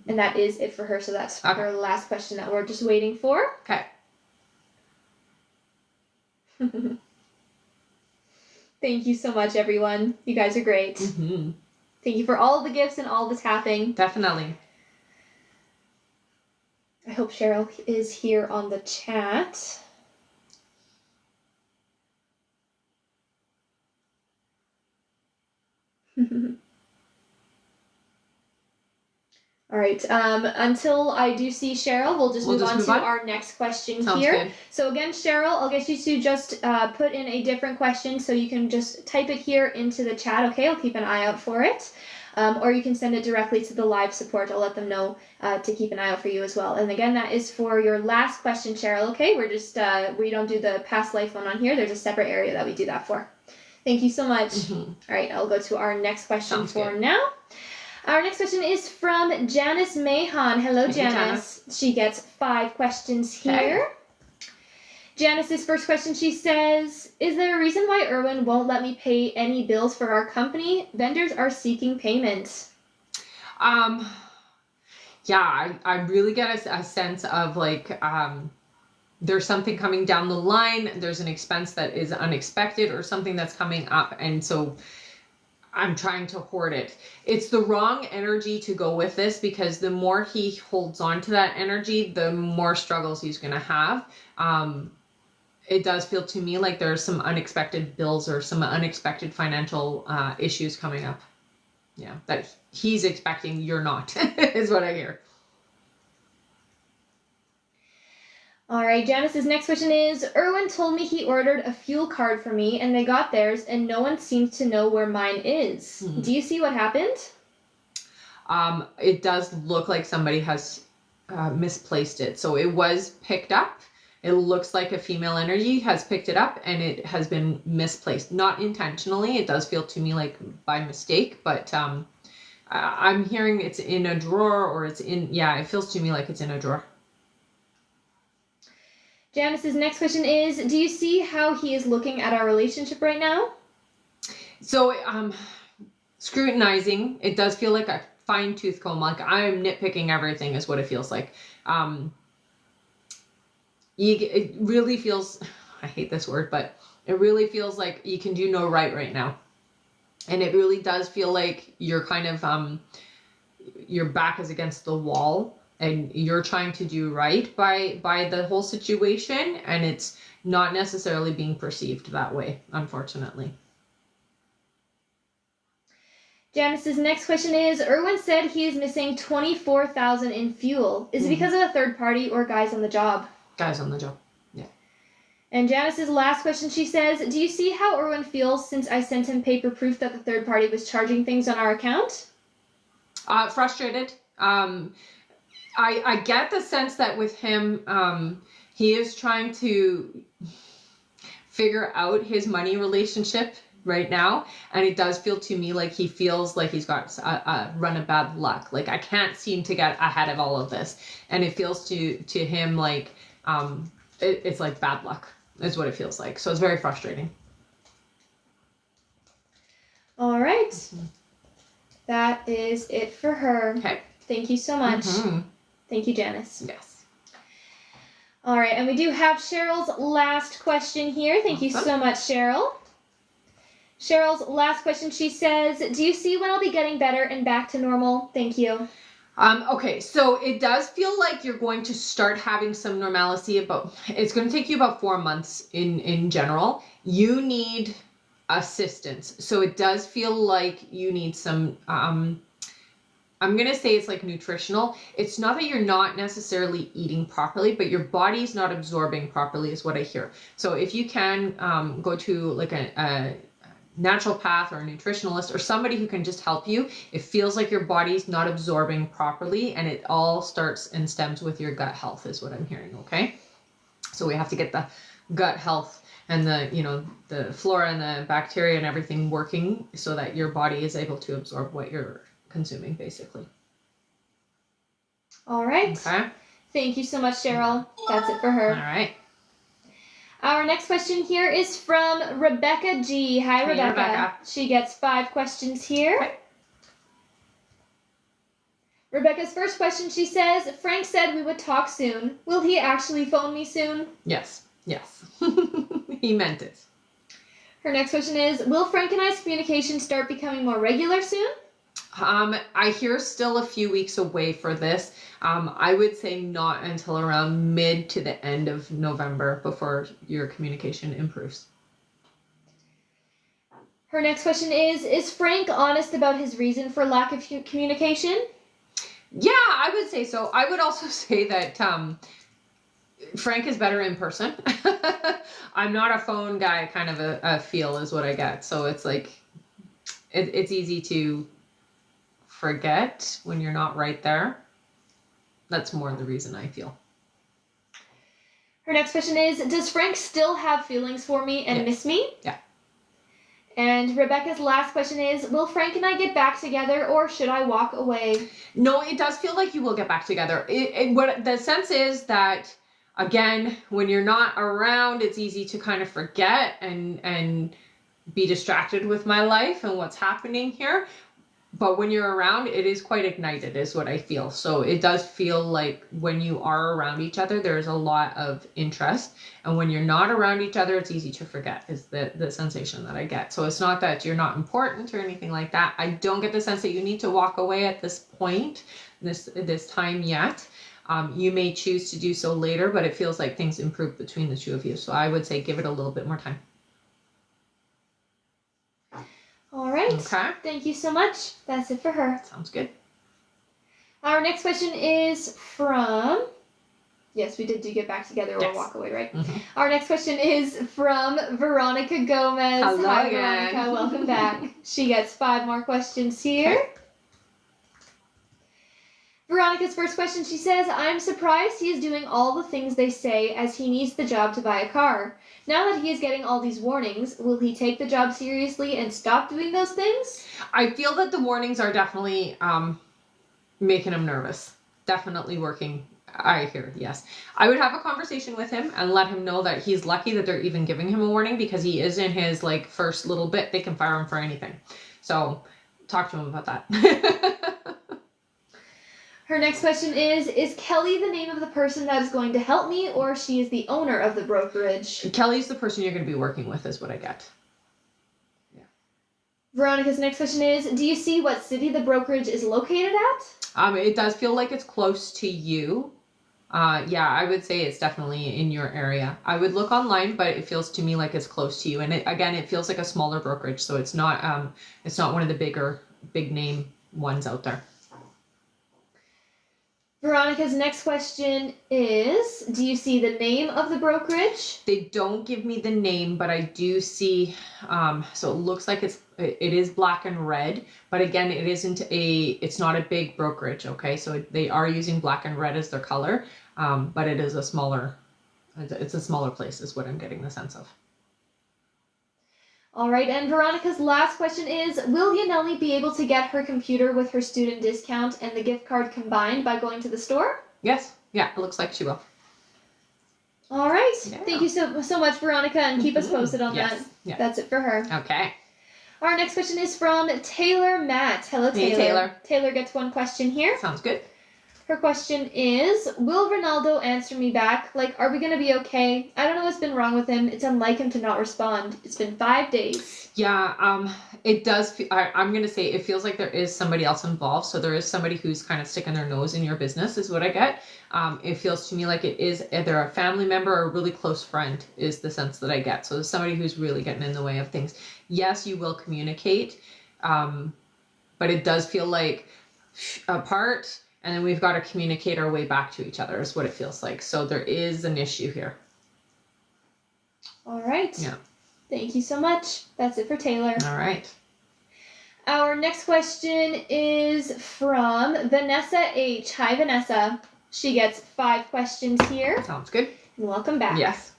And that is it for her. So that's her last question that we're just waiting for. Okay. Thank you so much, everyone. You guys are great. Mm-hmm. Thank you for all the gifts and all the tapping. Definitely. I hope Cheryl is here on the chat. All right. Until I do see Cheryl, we'll just move on to our next question. Sounds here. Good. So again, Cheryl, I'll get you to just put in a different question, so you can just type it here into the chat. Okay, I'll keep an eye out for it. Or you can send it directly to the live support. I'll let them know to keep an eye out for you as well. And again, that is for your last question, Cheryl. Okay, we're just we don't do the past life one on here. There's a separate area that we do that for. Thank you so much. Mm-hmm. All right, I'll go to our next question now. Our next question is from Janice Mahon. Hello, Janice. She gets 5 questions here. Okay. Janice's first question, she says, is there a reason why Erwin won't let me pay any bills for our company? Vendors are seeking payment. Yeah, I really get a sense of like, there's something coming down the line. There's an expense that is unexpected or something that's coming up. And so I'm trying to hoard it. It's the wrong energy to go with this, because the more he holds on to that energy, the more struggles he's going to have. It does feel to me like there's some unexpected bills or some unexpected financial issues coming up. Yeah, that he's expecting, you're not, is what I hear. All right, Janice's next question is, Erwin told me he ordered a fuel card for me and they got theirs and no one seems to know where mine is. Mm-hmm. Do you see what happened? It does look like somebody has misplaced it. So it was picked up. It looks like a female energy has picked it up and it has been misplaced. Not intentionally. It does feel to me like by mistake, but I'm hearing it's in a drawer or it's in, yeah, it feels to me like it's in a drawer. Janice's next question is, do you see how he is looking at our relationship right now? So, scrutinizing, it does feel like a fine-tooth comb, like I'm nitpicking everything is what it feels like. It really feels, I hate this word, but it really feels like you can do no right now. And it really does feel like you're kind of, your back is against the wall. And you're trying to do right by the whole situation, and it's not necessarily being perceived that way, unfortunately. Janice's next question is, Erwin said he is missing $24,000 in fuel. Is it because of a third party or guys on the job? Guys on the job, yeah. And Janice's last question, she says, do you see how Erwin feels since I sent him paper proof that the third party was charging things on our account? Frustrated. I get the sense that with him, he is trying to figure out his money relationship right now. And it does feel to me like he feels like he's got a run of bad luck. Like I can't seem to get ahead of all of this. And it feels to him like it's like bad luck is what it feels like. So it's very frustrating. All right. Mm-hmm. That is it for her. Okay. Thank you so much. Mm-hmm. Thank you, Janice. Yes. All right, and we do have Cheryl's last question here. Thank you so much, Cheryl. Cheryl's last question, she says, do you see when I'll be getting better and back to normal? Thank you. Okay, so it does feel like you're going to start having some normalcy it's going to take you about 4 months in general. You need assistance. So it does feel like you need some, I'm going to say it's like nutritional. It's not that you're not necessarily eating properly, but your body's not absorbing properly is what I hear. So if you can go to like naturopath or a nutritionalist or somebody who can just help you. It feels like your body's not absorbing properly, and it all starts and stems with your gut health is what I'm hearing. Okay. So we have to get the gut health and the flora and the bacteria and everything working so that your body is able to absorb what you're consuming, basically. All right. Okay. Thank you so much, Cheryl. That's it for her. All right. Our next question here is from Rebecca G. Hi, Hey, Rebecca. Rebecca. She gets 5 questions here. Okay. Rebecca's first question, she says, Frank said we would talk soon. Will he actually phone me soon? Yes. He meant it. Her next question is, will Frank and I's communication start becoming more regular soon? I hear still a few weeks away for this. I would say not until around mid to the end of November before your communication improves. Her next question is Frank honest about his reason for lack of communication? Yeah, I would say so. I would also say that Frank is better in person. I'm not a phone guy kind of a feel is what I get. So it's like, it's easy to forget when you're not right there. That's more the reason I feel. Her next question is, does Frank still have feelings for me and miss me? Yeah. And Rebecca's last question is, will Frank and I get back together or should I walk away? No, it does feel like you will get back together. What the sense is that, again, when you're not around, it's easy to kind of forget and be distracted with my life and what's happening here. But when you're around, it is quite ignited is what I feel. So it does feel like when you are around each other, there's a lot of interest. And when you're not around each other, it's easy to forget is the sensation that I get. So it's not that you're not important or anything like that. I don't get the sense that you need to walk away at this point, this time yet. You may choose to do so later, but it feels like things improve between the two of you. So I would say give it a little bit more time. All right. Okay. Thank you so much. That's it for her. Sounds good. Our next question is from... Yes, we did do get back together or walk away, right? Mm-hmm. Our next question is from Veronica Gomez. Hello Hi, again. Veronica. Welcome back. She gets 5 more questions here. Okay. Veronica's first question, she says, I'm surprised he is doing all the things they say as he needs the job to buy a car. Now that he is getting all these warnings, will he take the job seriously and stop doing those things? I feel that the warnings are definitely making him nervous. Definitely working. I hear, yes. I would have a conversation with him and let him know that he's lucky that they're even giving him a warning because he is in his first little bit. They can fire him for anything. So talk to him about that. Her next question is Kelly the name of the person that is going to help me, or she is the owner of the brokerage? Kelly's the person you're going to be working with is what I get. Yeah. Veronica's next question is, do you see what city the brokerage is located at? It does feel like it's close to you. Yeah, I would say it's definitely in your area. I would look online, but it feels to me like it's close to you. And it feels like a smaller brokerage, so it's not one of the big name ones out there. Veronica's next question is, do you see the name of the brokerage? They don't give me the name, but I do see, so it looks like it is black and red, but again, it's not a big brokerage, okay? So they are using black and red as their color, but it's a smaller place is what I'm getting the sense of. All right, and Veronica's last question is, will Yaneli be able to get her computer with her student discount and the gift card combined by going to the store? Yes. Yeah, it looks like she will. All right. Yeah. Thank you so much, Veronica, and keep us posted on that. Yeah. That's it for her. Okay. Our next question is from Taylor Matt. Hello, Taylor. Hey, Taylor. Taylor gets 1 question here. Sounds good. Her question is, will Ronaldo answer me back? Are we going to be okay? I don't know what's been wrong with him. It's unlike him to not respond. It's been 5 days. Yeah, it does. I'm going to say it feels like there is somebody else involved. So there is somebody who's kind of sticking their nose in your business is what I get. It feels to me like it is either a family member or a really close friend is the sense that I get. So there's somebody who's really getting in the way of things. Yes, you will communicate, but it does feel like apart. And then we've got to communicate our way back to each other is what it feels like. So there is an issue here. All right. Yeah. Thank you so much. That's it for Taylor. All right. Our next question is from Vanessa H. Hi, Vanessa. She gets 5 questions here. Sounds good. Welcome back. Yes.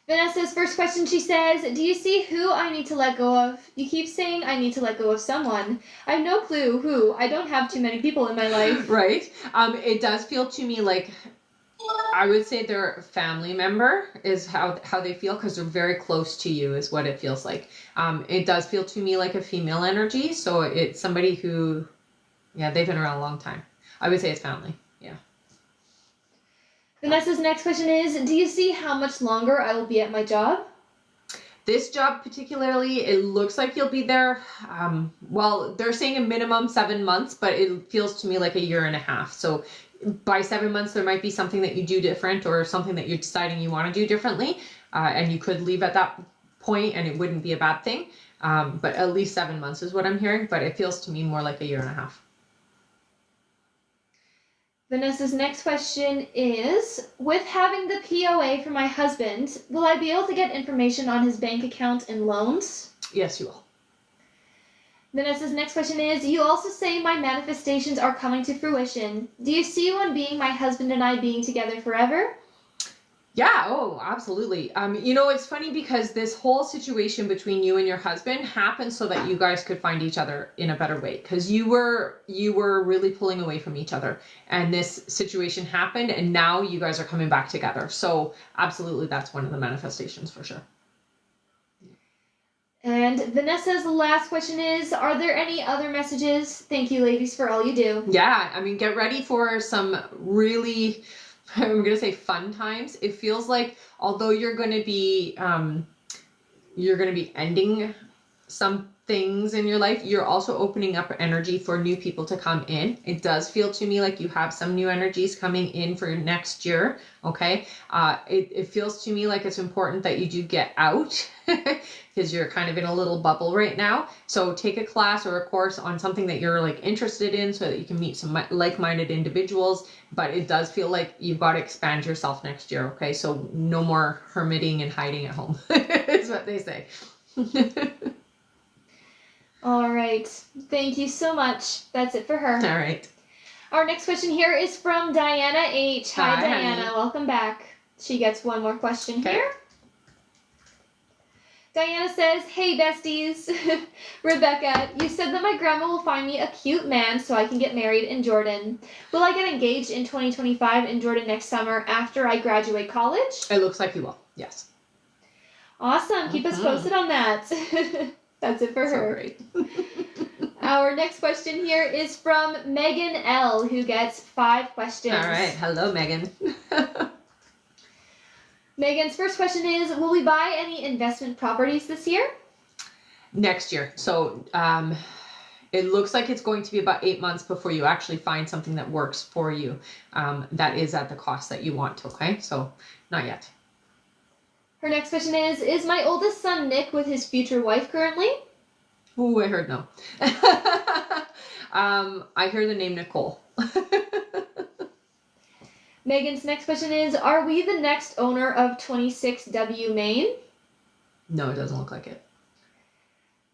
Vanessa's first question, she says, do you see who I need to let go of? You keep saying I need to let go of someone. I have no clue who. I don't have too many people in my life. Right. It does feel to me like, I would say their family member is how they feel, because they're very close to you is what it feels like. It does feel to me like a female energy. So it's somebody who, yeah, they've been around a long time. I would say it's family. Yeah. Vanessa's next question is, do you see how much longer I will be at my job? This job particularly, it looks like you'll be there. Well, they're saying a minimum 7 months, but it feels to me like a year and a half. So by 7 months, there might be something that you do different, or something that you're deciding you want to do differently. And you could leave at that point and it wouldn't be a bad thing. But at least 7 months is what I'm hearing, but it feels to me more like a year and a half. Vanessa's next question is, with having the POA for my husband, will I be able to get information on his bank account and loans? Yes, you will. Vanessa's next question is, you also say my manifestations are coming to fruition. Do you see one being my husband and I being together forever? Yeah, oh, absolutely. You know, it's funny because this whole situation between you and your husband happened so that you guys could find each other in a better way, because you were really pulling away from each other, and this situation happened and now you guys are coming back together. So absolutely, that's one of the manifestations for sure. And Vanessa's last question is, are there any other messages? Thank you, ladies, for all you do. Yeah, I mean, get ready for some really, I'm going to say, fun times. It feels like, although you're going to be ending some things in your life, you're also opening up energy for new people to come in. It does feel to me like you have some new energies coming in for next year. Okay. It feels to me like it's important that you do get out because you're kind of in a little bubble right now. So take a class or a course on something that you're like interested in so that you can meet some like-minded individuals. But it does feel like you've got to expand yourself next year. Okay. So no more hermiting and hiding at home is what they say. All right. Thank you so much. That's it for her. All right. Our next question here is from Diana H. Hi, Diana. Honey. Welcome back. She gets one more question Okay. here. Diana says, hey, besties. Rebecca, you said that my grandma will find me a cute man so I can get married in Jordan. Will I get engaged in 2025 in Jordan next summer after I graduate college? It looks like you will. Yes. Awesome. Keep us posted on that. That's it for her. Great. Our next question here is from Megan L., who gets 5 questions. All right. Hello, Megan. Megan's first question is, will we buy any investment properties this year? Next year. So it looks like it's going to be about 8 months before you actually find something that works for you. That is at the cost that you want. Okay. So not yet. Her next question is my oldest son Nick with his future wife currently? Ooh, I heard no. I hear the name Nicole. Megan's next question is, are we the next owner of 26W Main? No, it doesn't look like it.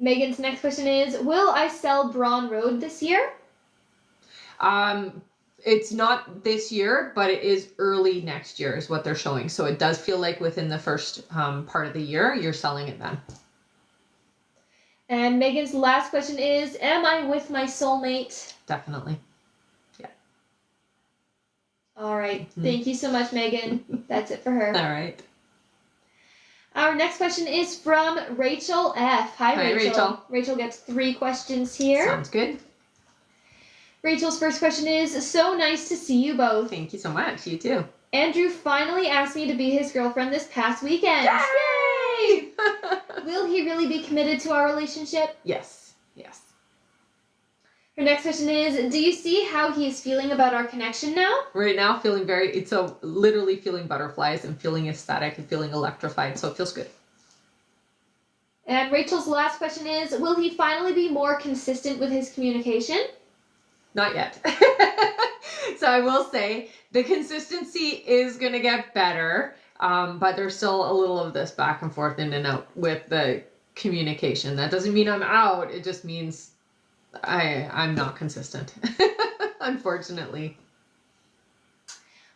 Megan's next question is, will I sell Braun Road this year? It's not this year, but it is early next year is what they're showing. So it does feel like within the first part of the year, you're selling it then. And Megan's last question is, am I with my soulmate? Definitely. Yeah. All right. Thank you so much, Megan. That's it for her. All right. Our next question is from Rachel F. Hi, Rachel. Rachel gets 3 questions here. Sounds good. Rachel's first question is, so nice to see you both. Thank you so much. You too. Andrew finally asked me to be his girlfriend this past weekend. Yay! Will he really be committed to our relationship? Yes. Yes. Her next question is, do you see how he is feeling about our connection now? Right now, feeling literally feeling butterflies and feeling ecstatic and feeling electrified. So it feels good. And Rachel's last question is, will he finally be more consistent with his communication? Not yet. So I will say the consistency is going to get better. But there's still a little of this back and forth in and out with the communication. That doesn't mean I'm out. It just means I'm not consistent, unfortunately.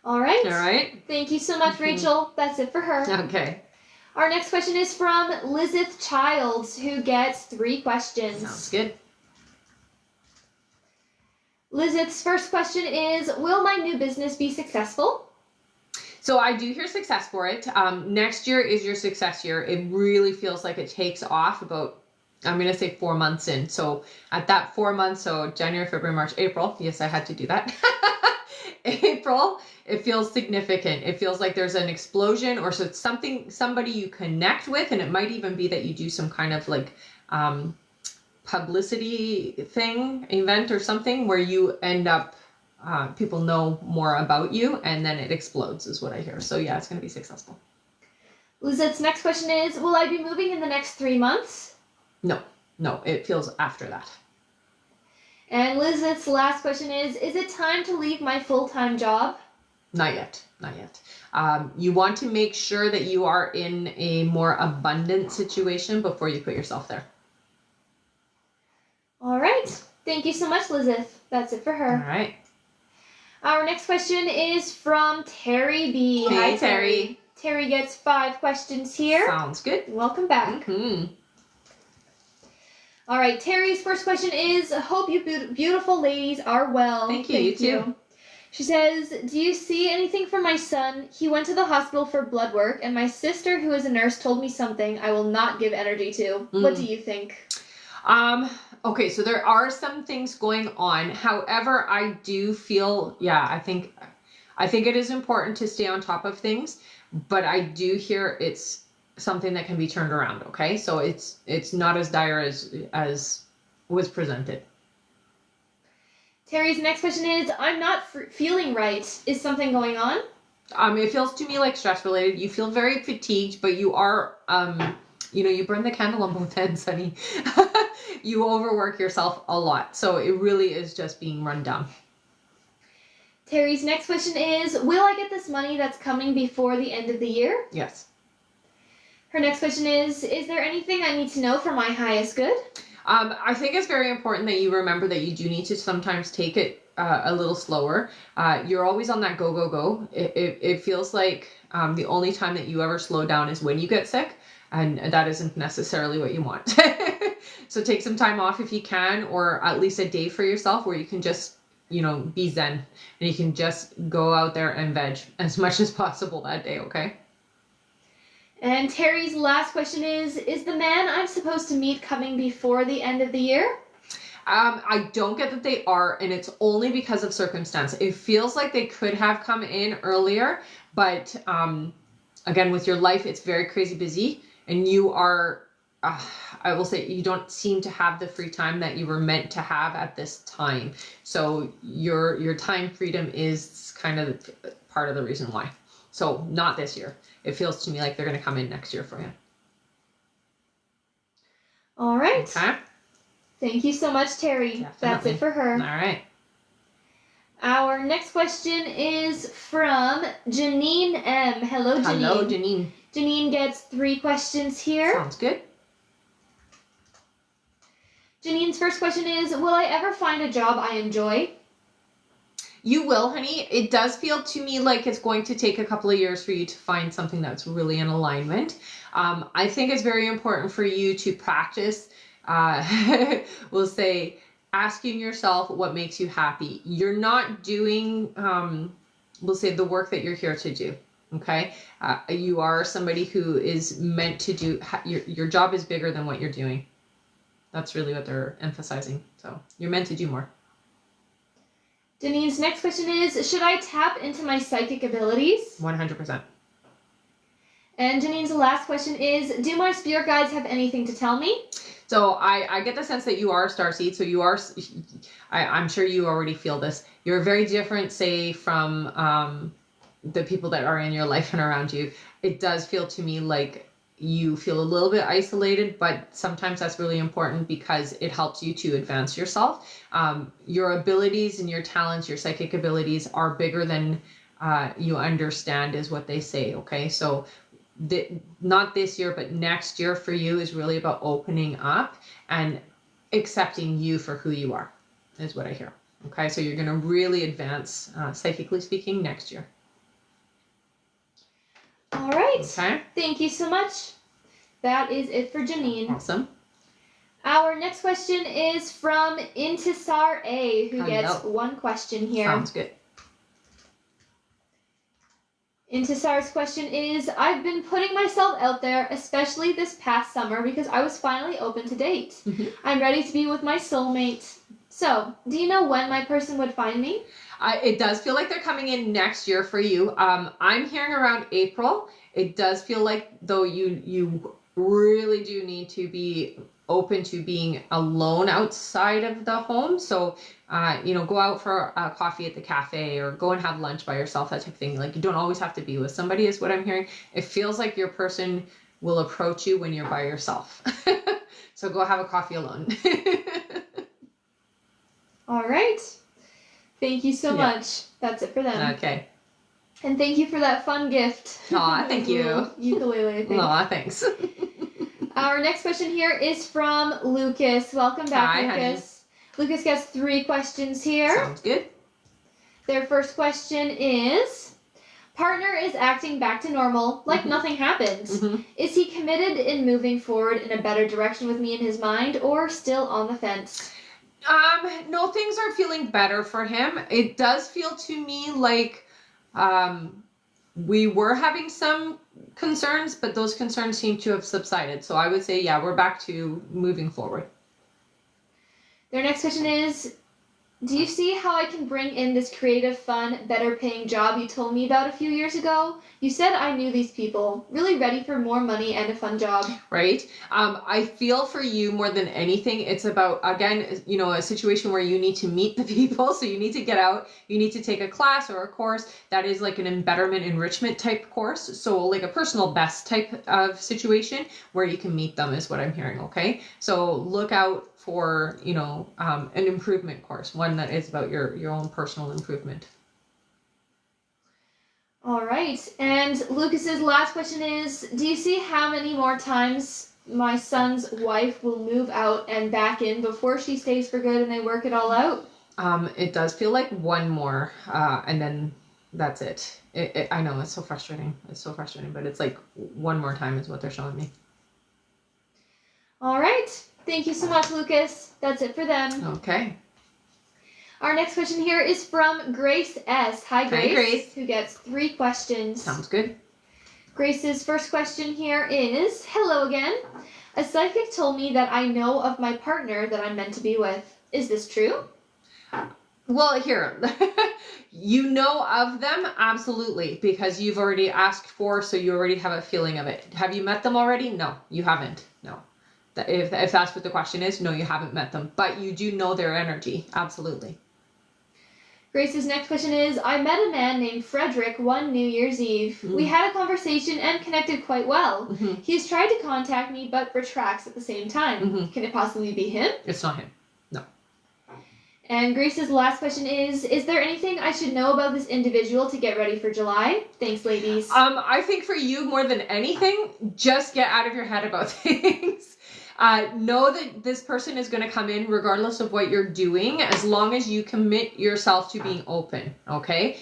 All right. All right. Thank you so much, Rachel. That's it for her. Okay. Our next question is from Lizeth Childs, who gets 3 questions. Sounds good. Lizeth's first question is, will my new business be successful? So I do hear success for it. Next year is your success year. It really feels like it takes off about, I'm going to say 4 months in. So at that 4 months, so January, February, March, April. Yes, I had to do that. April, it feels significant. It feels like there's an explosion, or so it's somebody you connect with, and it might even be that you do some kind of like publicity event or something where you end up, people know more about you, and then it explodes is what I hear. So yeah, it's going to be successful. Lizette's next question is, will I be moving in the next 3 months? No, it feels after that. And Lizette's last question is it time to leave my full-time job? Not yet. You want to make sure that you are in a more abundant situation before you put yourself there. All right. Thank you so much, Lizeth. That's it for her. All right. Our next question is from Terry B. Hey, Hi, Terry. Terry gets 5 questions here. Sounds good. Welcome back. Mm-hmm. All right, Terry's first question is, hope you beautiful ladies are well. Thank you. You too. She says, do you see anything for my son? He went to the hospital for blood work, and my sister, who is a nurse, told me something I will not give energy to. What do you think? Okay, so there are some things going on. However, I do feel, I think it is important to stay on top of things, but I do hear it's something that can be turned around. Okay, so it's not as dire as was presented. Terry's next question is, I'm not feeling right. Is something going on? It feels to me like stress related. You feel very fatigued, but you are, you burn the candle on both ends, honey. You overwork yourself a lot. So it really is just being run down. Terry's next question is, will I get this money that's coming before the end of the year? Yes. Her next question is there anything I need to know for my highest good? I think it's very important that you remember that you do need to sometimes take it a little slower. You're always on that go, go, go. It feels like the only time that you ever slow down is when you get sick, and that isn't necessarily what you want. So take some time off if you can, or at least a day for yourself where you can just, be zen, and you can just go out there and veg as much as possible that day, okay? And Terry's last question is the man I'm supposed to meet coming before the end of the year? I don't get that they are, and it's only because of circumstance. It feels like they could have come in earlier, but again, with your life, it's very crazy busy, and you are, I will say, you don't seem to have the free time that you were meant to have at this time. So your time freedom is kind of part of the reason why. So not this year. It feels to me like they're going to come in next year for you. All right. Okay. Thank you so much, Terry. Definitely. That's it for her. All right. Our next question is from Janine M. Hello, Janine. Hello, Janine. Janine gets 3 questions here. Sounds good. Janine's first question is, will I ever find a job I enjoy? You will, honey. It does feel to me like it's going to take a couple of years for you to find something that's really in alignment. I think it's very important for you to practice, we'll say, asking yourself what makes you happy. You're not doing, we'll say, the work that you're here to do. Okay. You are somebody who is meant to do, your job is bigger than what you're doing. That's really what they're emphasizing. So you're meant to do more. Janine's next question is, should I tap into my psychic abilities? 100%. And Janine's last question is, do my spirit guides have anything to tell me? So I get the sense that you are a starseed. So you are, I'm sure you already feel this. You're very different, say, from the people that are in your life and around you. It does feel to me like you feel a little bit isolated, but sometimes that's really important because it helps you to advance yourself. Your abilities and your talents, your psychic abilities are bigger than you understand is what they say. Okay, so not this year, but next year for you is really about opening up and accepting you for who you are, is what I hear. Okay, so you're going to really advance, psychically speaking, next year. All right. Okay. Thank you so much. That is it for Janine. Awesome. Our next question is from Intisar A, who gets one question here. Sounds good. Intisar's question is, I've been putting myself out there, especially this past summer, because I was finally open to date. Mm-hmm. I'm ready to be with my soulmate. So, do you know when my person would find me? It does feel like they're coming in next year for you. I'm hearing around April. It does feel like, though, you really do need to be open to being alone outside of the home. So, go out for a coffee at the cafe or go and have lunch by yourself, that type of thing. Like, you don't always have to be with somebody, is what I'm hearing. It feels like your person will approach you when you're by yourself. So go have a coffee alone. All right. Thank you so much. That's it for them. Okay. And thank you for that fun gift. Aw, thank you. Ukulele, I think. Aw, thanks. Our next question here is from Lucas. Welcome back, Hi, Lucas. Honey. Lucas gets 3 questions here. Sounds good. Their first question is, partner is acting back to normal, like nothing happened. Mm-hmm. Is he committed in moving forward in a better direction with me in his mind, or still on the fence? No, things are feeling better for him. It does feel to me like we were having some concerns, but those concerns seem to have subsided. So I would say, yeah, we're back to moving forward. Their next question is, do you see how I can bring in this creative, fun, better paying job you told me about a few years ago? You said I knew these people. Really ready for more money and a fun job. Right. I feel for you more than anything. It's about, again, a situation where you need to meet the people. So you need to get out. You need to take a class or a course that is like an embetterment enrichment type course. So like a personal best type of situation where you can meet them is what I'm hearing. Okay. So look out for, an improvement course, one that is about your own personal improvement. All right. And Lucas's last question is, do you see how many more times my son's wife will move out and back in before she stays for good and they work it all out? It does feel like one more, and then that's it. I know, it's so frustrating. It's so frustrating, but it's like one more time is what they're showing me. All right. Thank you so much, Lucas. That's it for them. Okay. Our next question here is from Grace S. Hi, Grace. Hi, Grace. Who gets 3 questions. Sounds good. Grace's first question here is, hello again. A psychic told me that I know of my partner that I'm meant to be with. Is this true? Well, here, you know of them, absolutely, because you've already asked for, so you already have a feeling of it. Have you met them already? No, you haven't. No. If that's what the question is, no, you haven't met them, but you do know their energy, absolutely. Grace's next question is, I met a man named Frederick one New Year's Eve. Mm-hmm. We had a conversation and connected quite well. Mm-hmm. He's tried to contact me, but retracts at the same time. Mm-hmm. Can it possibly be him? It's not him. No. And Grace's last question is there anything I should know about this individual to get ready for July? Thanks, ladies. I think for you, more than anything, just get out of your head about things. Know that this person is going to come in regardless of what you're doing, as long as you commit yourself to being open, okay?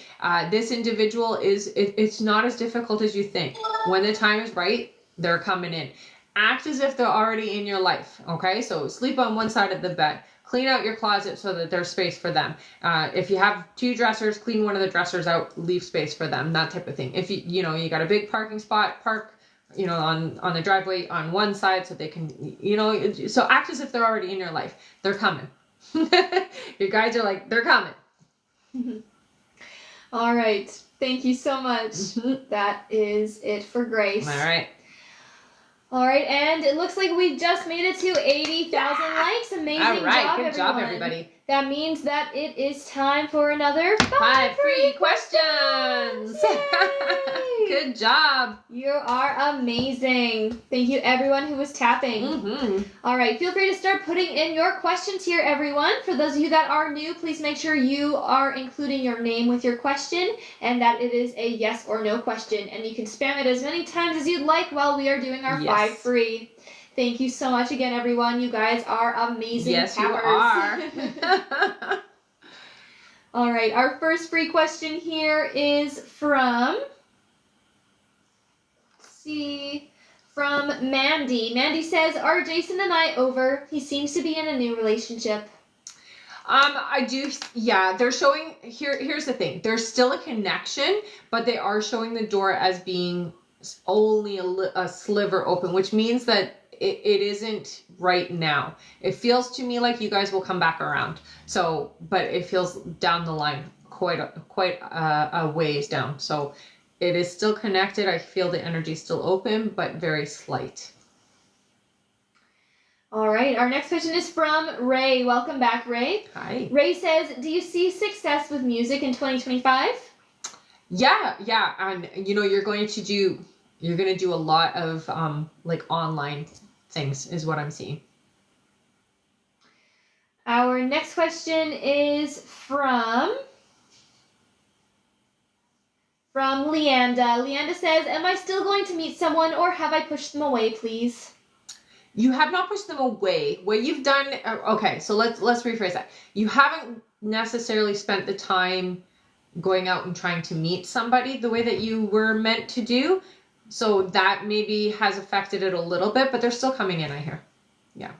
This individual it's not as difficult as you think. When the time is right, they're coming in. Act as if they're already in your life, okay? So sleep on one side of the bed. Clean out your closet so that there's space for them. If you have 2 dressers, clean one of the dressers out, leave space for them, that type of thing. If you got a big parking spot, park on the driveway on one side so they can, so act as if they're already in your life. They're coming. Your guides are like, they're coming. All right. Thank you so much. Mm-hmm. That is it for Grace. All right. All right, and it looks like we just made it to 80,000 likes. Amazing All right, job, good everyone. job, everybody. That means that it is time for another 5 free questions. Yay! Good job. You are amazing. Thank you, everyone who was tapping. Mm-hmm. All right, feel free to start putting in your questions here, everyone. For those of you that are new, please make sure you are including your name with your question and that it is a yes or no question. And you can spam it as many times as you'd like while we are doing our 5 free. Thank you so much again, everyone. You guys are amazing tappers. You are. All right, our first free question here is from, from Mandy. Mandy says, are Jason and I over? He seems to be in a new relationship. I do, yeah, they're showing, here's the thing. There's still a connection, but they are showing the door as being only a sliver open, which means that it isn't right now. It feels to me like you guys will come back around. So, but it feels down the line, quite a ways down. So it is still connected. I feel the energy is still open, but very slight. All right, our next question is from Ray. Welcome back, Ray. Hi. Ray says, do you see success with music in 2025? Yeah. And you know, you're going to do a lot of like online things is what I'm seeing. Our next question is from Leanda. Leanda says, am I still going to meet someone or have I pushed them away, please? You have not pushed them away. What you've done, okay, so let's rephrase that. You haven't necessarily spent the time going out and trying to meet somebody the way that you were meant to do. So that maybe has affected it a little bit, but they're still coming in, I hear. Yeah.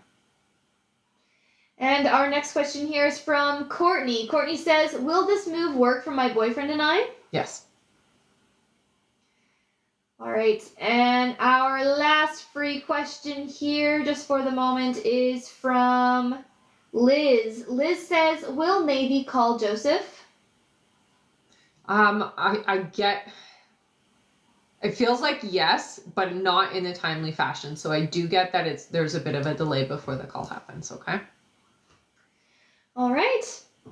And our next question here is from Courtney. Courtney says, will this move work for my boyfriend and I? Yes. All right. And our last free question here, just for the moment, is from Liz. Liz says, will Navy call Joseph? I get... It feels like yes, but not in a timely fashion. So I do get that there's a bit of a delay before the call happens, okay? All right.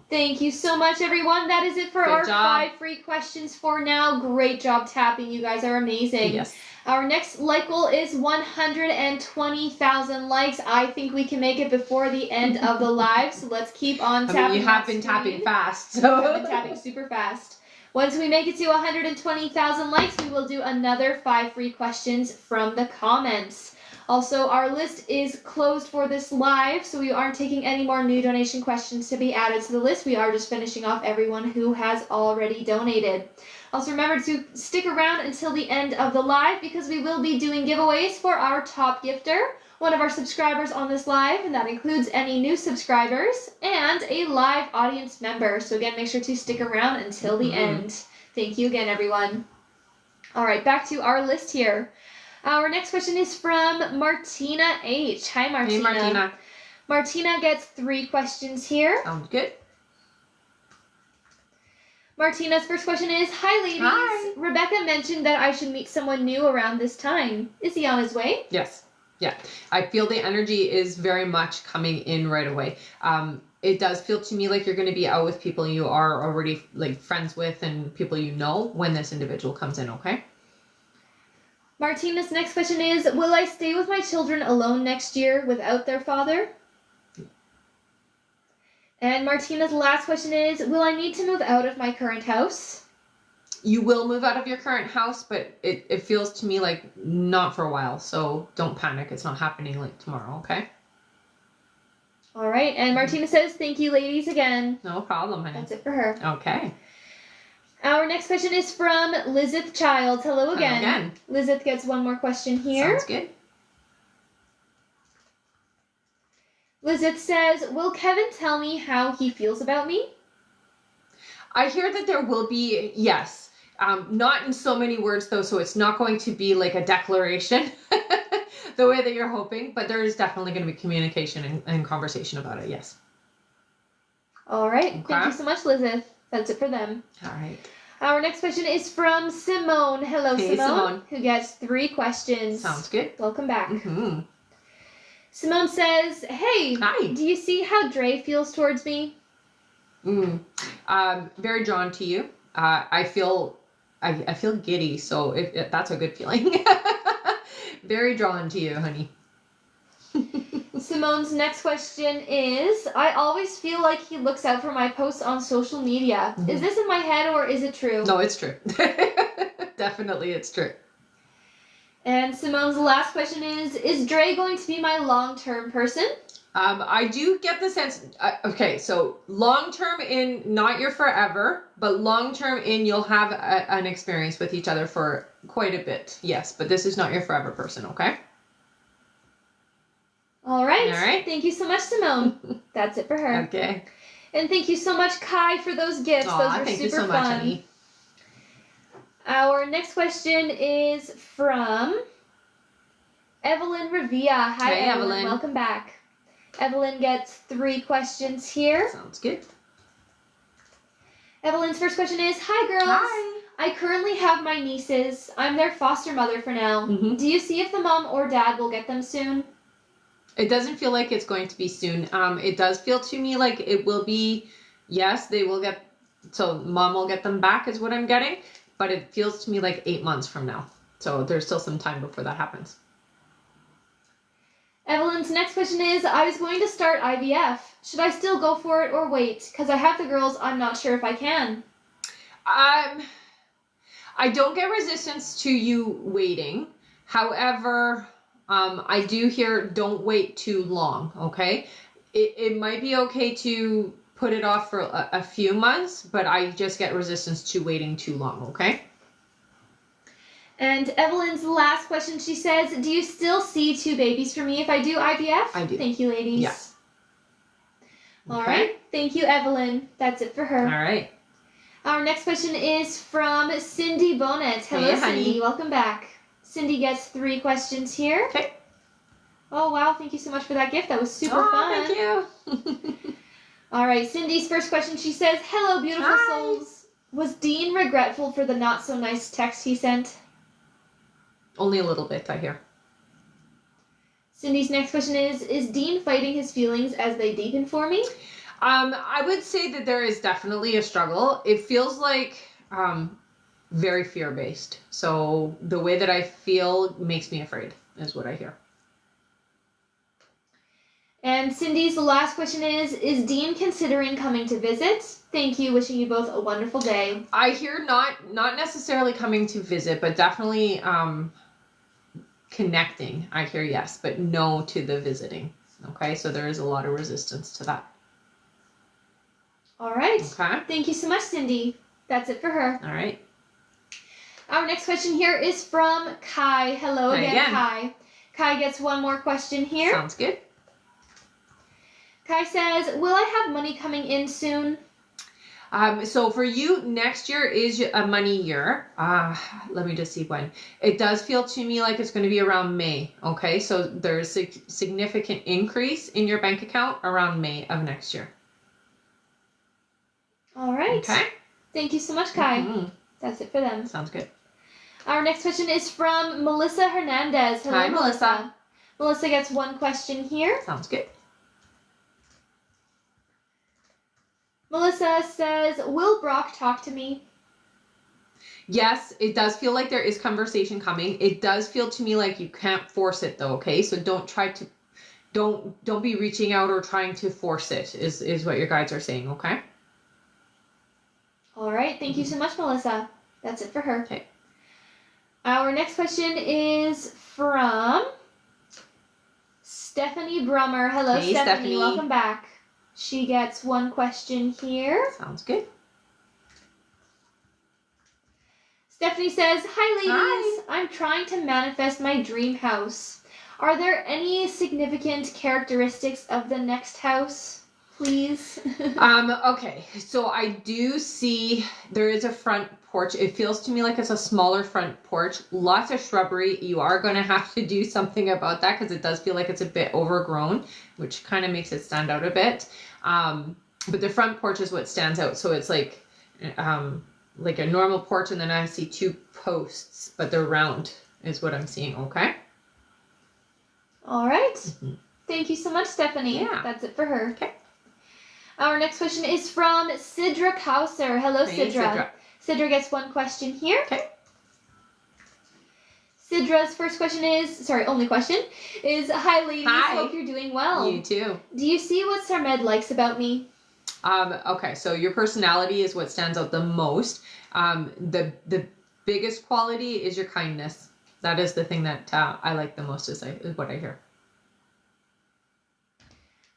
Thank you so much, everyone. That is it for our 5 free questions for now. Great job tapping. You guys are amazing. Yes. Our next like goal is 120,000 likes. I think we can make it before the end of the live, so let's keep on tapping. I mean, you have been tapping fast. So. I've been tapping super fast. Once we make it to 120,000 likes, we will do another 5 free questions from the comments. Also, our list is closed for this live, so we aren't taking any more new donation questions to be added to the list. We are just finishing off everyone who has already donated. Also, remember to stick around until the end of the live because we will be doing giveaways for our top gifter, one of our subscribers on this live, and that includes any new subscribers and a live audience member. So again, make sure to stick around until the end. Thank you again, everyone. All right, back to our list here. Our next question is from Martina H. Hi, Martina. Hey, Martina. Martina gets 3 questions here. Sounds good. Martina's first question is, hi, ladies. Hi. Rebecca mentioned that I should meet someone new around this time. Is he on his way? Yes. Yeah. I feel the energy is very much coming in right away. It does feel to me like you're going to be out with people you are already like friends with and people you know when this individual comes in, okay? Martina's next question is, will I stay with my children alone next year without their father? And Martina's last question is, will I need to move out of my current house? You will move out of your current house, but it feels to me like not for a while. So don't panic. It's not happening like tomorrow, okay? All right. And Martina says, thank you, ladies, again. No problem, honey. That's it for her. Okay. Our next question is from Lizeth Child. Hello again. Hello again. Lizeth gets one more question here. Sounds good. Lizeth says, will Kevin tell me how he feels about me? I hear that there will be, yes. Not in so many words, though, so it's not going to be like a declaration the way that you're hoping, but there is definitely going to be communication and conversation about it, yes. All right. Okay. Thank you so much, Lizeth. That's it for them. All right. Our next question is from Simone. Hello, Hey, Simone, who gets 3 questions. Sounds good. Welcome back. Mm-hmm. Simone says, hey, Hi. do you see how Dre feels towards me? Very drawn to you. I feel giddy, so that's a good feeling. Very drawn to you, honey. Simone's next question is, I always feel like he looks out for my posts on social media. Mm-hmm. Is this in my head or is it true? No, it's true. Definitely it's true. And Simone's last question is Dre going to be my long-term person? I do get the sense, okay, so long-term in, not your forever, but long-term in you'll have an experience with each other for quite a bit. Yes, but this is not your forever person, okay? All right. Thank you so much, Simone. That's it for her. Okay. And thank you so much, Kai, for those gifts. Those were thank super you so fun. much, honey. Our next question is from Evelyn Revia. Hi, Evelyn. Welcome back. Evelyn gets 3 questions here. Sounds good. Evelyn's first question is, hi, girls. Hi. I currently have my nieces. I'm their foster mother for now. Mm-hmm. Do you see if the mom or dad will get them soon? It doesn't feel like it's going to be soon. It does feel to me like it will be, yes, they will get, so mom will get them back is what I'm getting, but it feels to me like 8 months from now. So there's still some time before that happens. Evelyn's next question is, I was going to start IVF. Should I still go for it or wait? Because I have the girls, I'm not sure if I can. I don't get resistance to you waiting. However, I do hear don't wait too long, okay? It might be okay to put it off for a few months, but I just get resistance to waiting too long, okay? And Evelyn's last question, she says, do you still see 2 babies for me if I do IVF? I do. Thank you, ladies. Yeah. All right. Thank you, Evelyn. That's it for her. All right. Our next question is from Cindy Bonnet. Hello, hey, Cindy. Honey. Welcome back. Cindy gets 3 questions here. Okay. Oh, wow. Thank you so much for that gift. That was super fun. Thank you. All right. Cindy's first question, she says, hello, beautiful souls. Was Dean regretful for the not-so-nice text he sent? Only a little bit, I hear. Cindy's next question is Dean fighting his feelings as they deepen for me? I would say that there is definitely a struggle. It feels like very fear-based. So the way that I feel makes me afraid, is what I hear. And Cindy's last question is Dean considering coming to visit? Thank you. Wishing you both a wonderful day. I hear not necessarily coming to visit, but definitely connecting. I hear yes, but no to the visiting. Okay, so there is a lot of resistance to that. All right. Okay. Thank you so much, Cindy. That's it for her. All right. Our next question here is from Kai. Hello again, Kai. Kai gets 1 more question here. Sounds good. Kai says, will I have money coming in soon? So for you, next year is a money year. Let me just see when. It does feel to me like it's going to be around May. Okay, so there's a significant increase in your bank account around May of next year. All right. Okay. Thank you so much, Kai. Mm-hmm. That's it for them. Sounds good. Our next question is from Melissa Hernandez. Hello, Hi, Melissa. Melissa gets 1 question here. Sounds good. Melissa says, will Brock talk to me? Yes, it does feel like there is conversation coming. It does feel to me like you can't force it though, okay? So don't be reaching out or trying to force it is what your guides are saying, okay? All right. Thank you so much, Melissa. That's it for her. Okay. Our next question is from Stephanie Brummer. Hello, hey, Stephanie. Welcome back. She gets 1 question here. Sounds good. Stephanie says, hi, ladies. Hi. I'm trying to manifest my dream house. Are there any significant characteristics of the next house, please? Okay. So I do see there is a front porch. It feels to me like it's a smaller front porch. Lots of shrubbery. You are going to have to do something about that because it does feel like it's a bit overgrown, which kind of makes it stand out a bit. But the front porch is what stands out. So it's like a normal porch, and then I see 2 posts, but they're round is what I'm seeing. Okay. All right. Mm-hmm. Thank you so much, Stephanie. Yeah. That's it for her. Okay. Our next question is from Sidra Kauser. Hello, Hey, Sidra. Sidra gets one question here. Okay. Sidra's only question is, hi ladies, Hi. hope you're doing well. You too. Do you see what Sarmed likes about me? Okay, so your personality is what stands out the most. The biggest quality is your kindness. That is the thing that I like the most, is what I hear.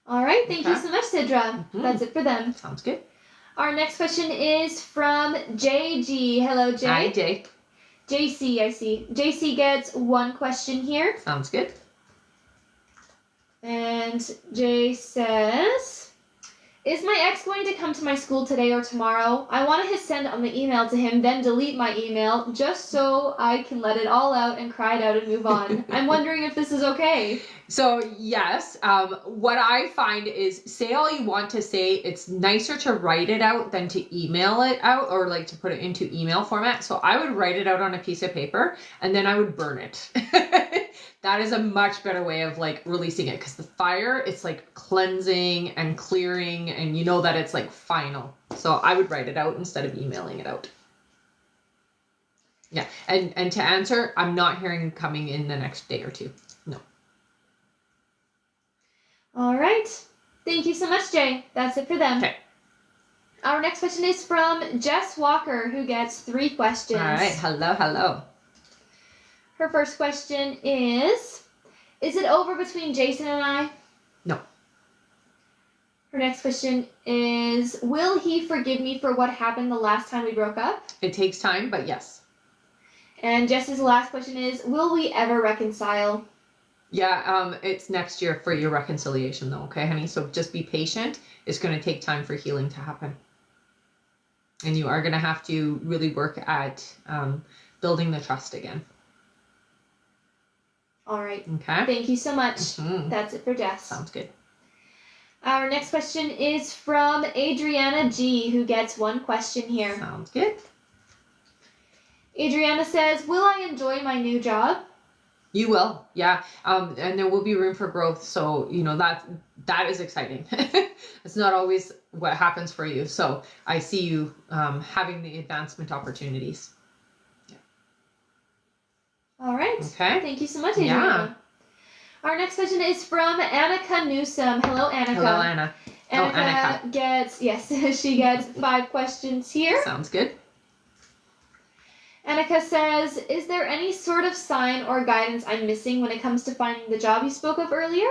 All right, thank you so much, Sidra. That's it for them. Sounds good. Our next question is from JG. Hello, Jay. Hi, Jay. JC, I see. JC gets one question here. Sounds good. And Jay says, is my ex going to come to my school today or tomorrow? I want to hit send on the email to him, then delete my email, just so I can let it all out and cry it out and move on. I'm wondering if this is okay. So yes, what I find is, say all you want to say. It's nicer to write it out than to email it out, or like to put it into email format. So I would write it out on a piece of paper and then I would burn it. That is a much better way of like releasing it, because the fire, it's like cleansing and clearing, and you know that it's like final. So I would write it out instead of emailing it out. Yeah, and to answer, I'm not hearing coming in the next day or two. No. All right. Thank you so much, Jay. That's it for them. Okay. Our next question is from Jess Walker, who gets 3 questions. All right. Hello. Her first question is it over between Jason and I? No. Her next question is, will he forgive me for what happened the last time we broke up? It takes time, but yes. And Jess's last question is, will we ever reconcile? Yeah, it's next year for your reconciliation though, okay, honey? So just be patient. It's going to take time for healing to happen. And you are going to have to really work at building the trust again. All right. Okay. Thank you so much. That's it for Jess. Sounds good. Our next question is from Adriana G, who gets 1 question here. Sounds good. Adriana says, will I enjoy my new job? You will, yeah. And there will be room for growth. So, you know, that is exciting. It's not always what happens for you. So I see you having the advancement opportunities. Yeah. All right. Okay. Thank you so much, Adriana. Yeah. Our next question is from Annika Newsome. Hello, Annika. Hello, Anna. Annika gets, yes, she gets 5 questions here. Sounds good. Annika says, is there any sort of sign or guidance I'm missing when it comes to finding the job you spoke of earlier?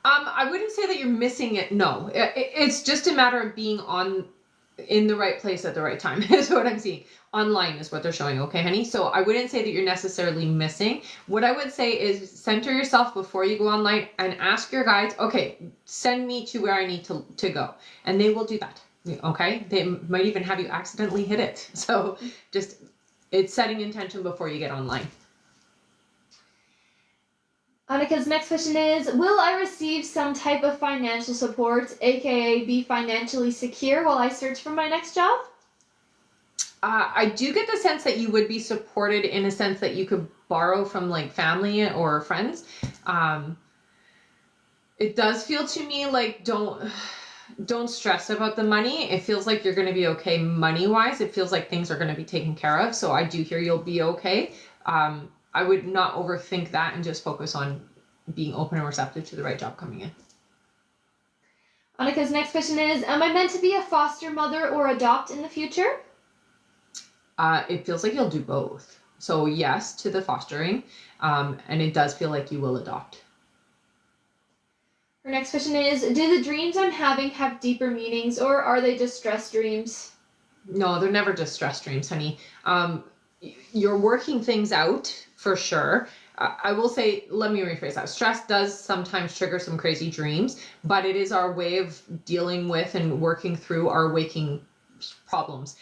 I wouldn't say that you're missing it. No, it's just a matter of being in the right place at the right time is what I'm seeing. Online is what they're showing. Okay, honey. So I wouldn't say that you're necessarily missing. What I would say is center yourself before you go online and ask your guides, okay, send me to where I need to go. And they will do that. Okay. They might even have you accidentally hit it. So just, it's setting intention before you get online. Annika's next question is, will I receive some type of financial support, aka be financially secure while I search for my next job? I do get the sense that you would be supported in a sense that you could borrow from like family or friends. It does feel to me like don't stress about the money. It feels like you're going to be okay money-wise. It feels like things are going to be taken care of. So I do hear you'll be okay. I would not overthink that and just focus on being open and receptive to the right job coming in. Annika's next question is, am I meant to be a foster mother or adopt in the future? It feels like you'll do both. So yes to the fostering, and it does feel like you will adopt. Her next question is, do the dreams I'm having have deeper meanings, or are they just stress dreams? No, they're never just stress dreams, honey. You're working things out for sure. I will say, let me rephrase that. Stress does sometimes trigger some crazy dreams, but it is our way of dealing with and working through our waking problems.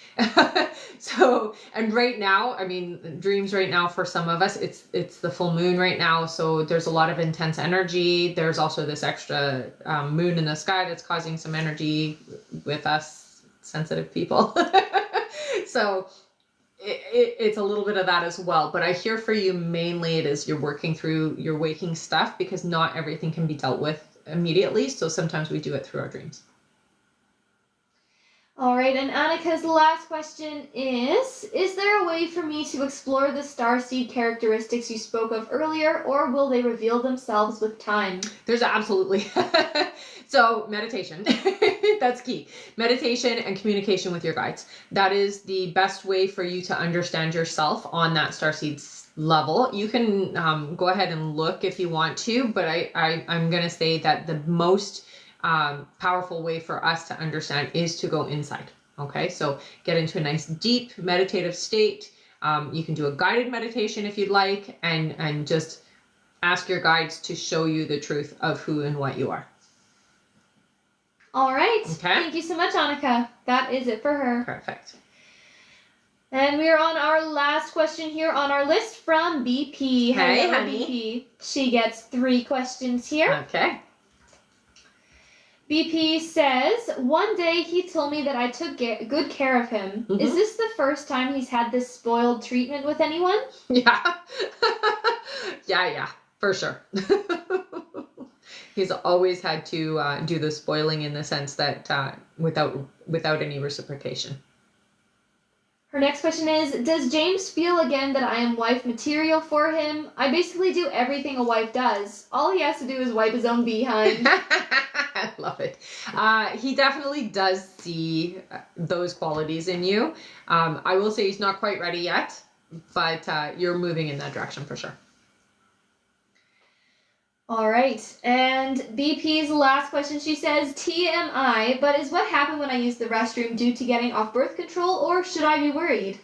So, and right now, I mean, dreams right now for some of us, it's the full moon right now. So there's a lot of intense energy. There's also this extra moon in the sky that's causing some energy with us sensitive people. So it's a little bit of that as well. But I hear for you, mainly it is you're working through your waking stuff, because not everything can be dealt with immediately. So sometimes we do it through our dreams. All right, and Annika's last question is there a way for me to explore the starseed characteristics you spoke of earlier, or will they reveal themselves with time? There's absolutely. So meditation, that's key. Meditation and communication with your guides. That is the best way for you to understand yourself on that starseed level. You can go ahead and look if you want to, but I'm going to say that the most powerful way for us to understand is to go inside. Okay, so get into a nice deep meditative state. You can do a guided meditation if you'd like, and just ask your guides to show you the truth of who and what you are. All right. Okay. Thank you so much, Annika. That is it for her. Perfect. And we are on our last question here on our list from BP. Hey, Hello, honey. BP. She gets 3 questions here. Okay. BP says, one day he told me that I took good care of him. Mm-hmm. Is this the first time he's had this spoiled treatment with anyone? Yeah. yeah, for sure. He's always had to do the spoiling in the sense that without any reciprocation. Her next question is, does James feel again that I am wife material for him? I basically do everything a wife does. All he has to do is wipe his own behind. I love it. He definitely does see those qualities in you. I will say he's not quite ready yet, but you're moving in that direction for sure. All right, and BP's last question, she says, TMI, but is what happened when I used the restroom due to getting off birth control, or should I be worried?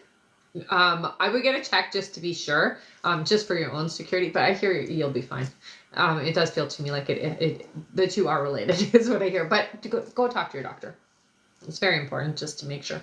I would get a check just to be sure, just for your own security, but I hear you'll be fine. It does feel to me like the two are related, is what I hear, but go talk to your doctor. It's very important just to make sure.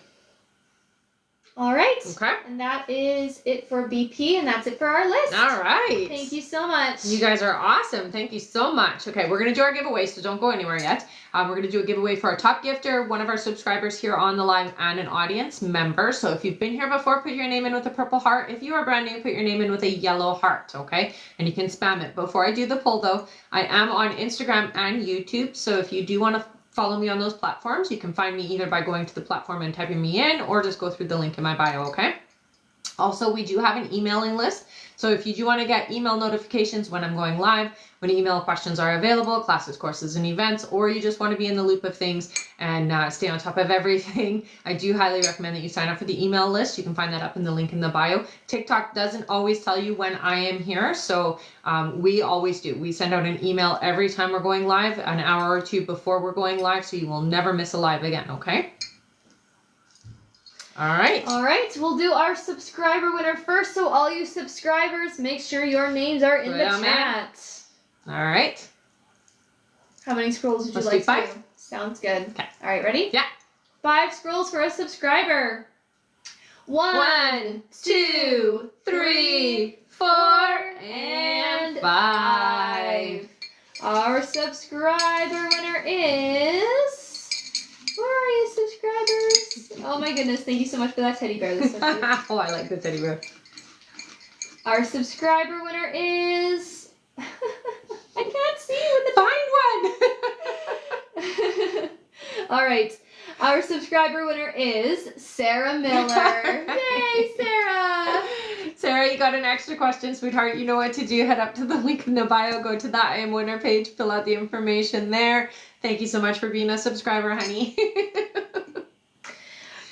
All right. Okay. And that is it for BP, and that's it for our list. All right. Thank you so much. You guys are awesome. Thank you so much. Okay, we're going to do our giveaway, so don't go anywhere yet. We're going to do a giveaway for our top gifter, one of our subscribers here on the live, and an audience member. So if you've been here before, put your name in with a purple heart. If you are brand new, put your name in with a yellow heart, okay? And you can spam it. Before I do the poll, though, I am on Instagram and YouTube, so if you do want to follow me on those platforms, you can find me either by going to the platform and typing me in, or just go through the link in my bio, okay? Also, we do have an emailing list. So if you do want to get email notifications when I'm going live, when email questions are available, classes, courses, and events, or you just want to be in the loop of things and stay on top of everything, I do highly recommend that you sign up for the email list. You can find that up in the link in the bio. TikTok doesn't always tell you when I am here, so we always do. We send out an email every time we're going live, an hour or two before we're going live, so you will never miss a live again, okay? All right. All right, we'll do our subscriber winner first. So all you subscribers, make sure your names are in the chat. All right. How many scrolls would you Let's like do 5. to do? Sounds good. Okay. All right, ready? Yeah. 5 scrolls for a subscriber. 1, 2, 3, 4, and 5. Our subscriber winner is... Where are you, subscribers? Oh my goodness, thank you so much for that teddy bear. That's so cute. Oh, I like the teddy bear. Our subscriber winner is... I can't see with the... Find one! All right. Our subscriber winner is Sarah Miller. Yay, Sarah! Sarah, you got an extra question, sweetheart. You know what to do. Head up to the link in the bio. Go to the I Am Winner page. Fill out the information there. Thank you so much for being a subscriber, honey.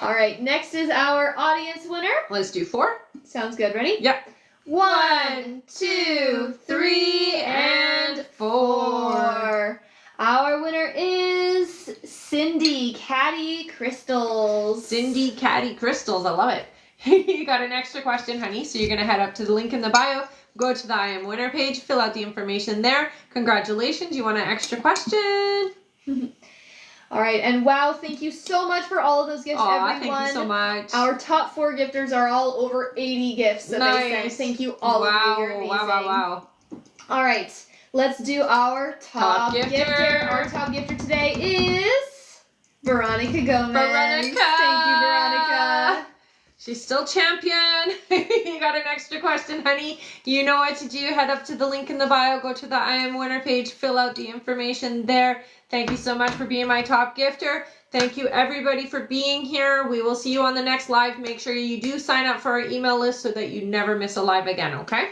All right. Next is our audience winner. Let's do 4. Sounds good. Ready? Yep. 1, 2, 3, and 4. Our winner is Cindy Caddy Crystals. Cindy Caddy Crystals. I love it. You got an extra question, honey. So you're going to head up to the link in the bio. Go to the I Am Winner page. Fill out the information there. Congratulations. You want an extra question? All right. And wow, thank you so much for all of those gifts, everyone. Thank you so much. Our top 4 gifters are all over 80 gifts that they sent. Thank you all of you. You're amazing. Wow. All right. Let's do our top gifter. Our top gifter today is Veronica Gomez. Veronica! Thank you, Veronica. She's still champion. You got an extra question, honey. You know what to do. Head up to the link in the bio. Go to the I Am Winner page. Fill out the information there. Thank you so much for being my top gifter. Thank you everybody for being here. We will see you on the next live. Make sure you do sign up for our email list so that you never miss a live again, okay?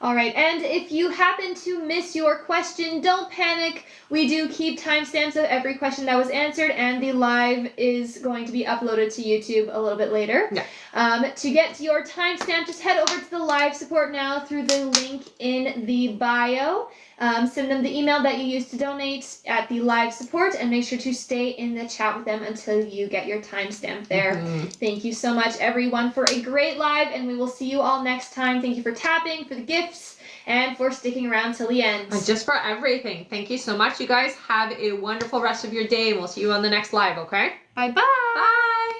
All right, and if you happen to miss your question, don't panic. We do keep timestamps of every question that was answered, and the live is going to be uploaded to YouTube a little bit later. Yeah. To get your timestamp, just head over to the live support now through the link in the bio. Send them the email that you used to donate at the live support, and make sure to stay in the chat with them until you get your timestamp there. Thank you so much, everyone, for a great live, and we will see you all next time. Thank you for tapping, for the gifts, and for sticking around till the end. And just for everything. Thank you so much, you guys. Have a wonderful rest of your day, and we'll see you on the next live, okay? Bye-bye. Bye.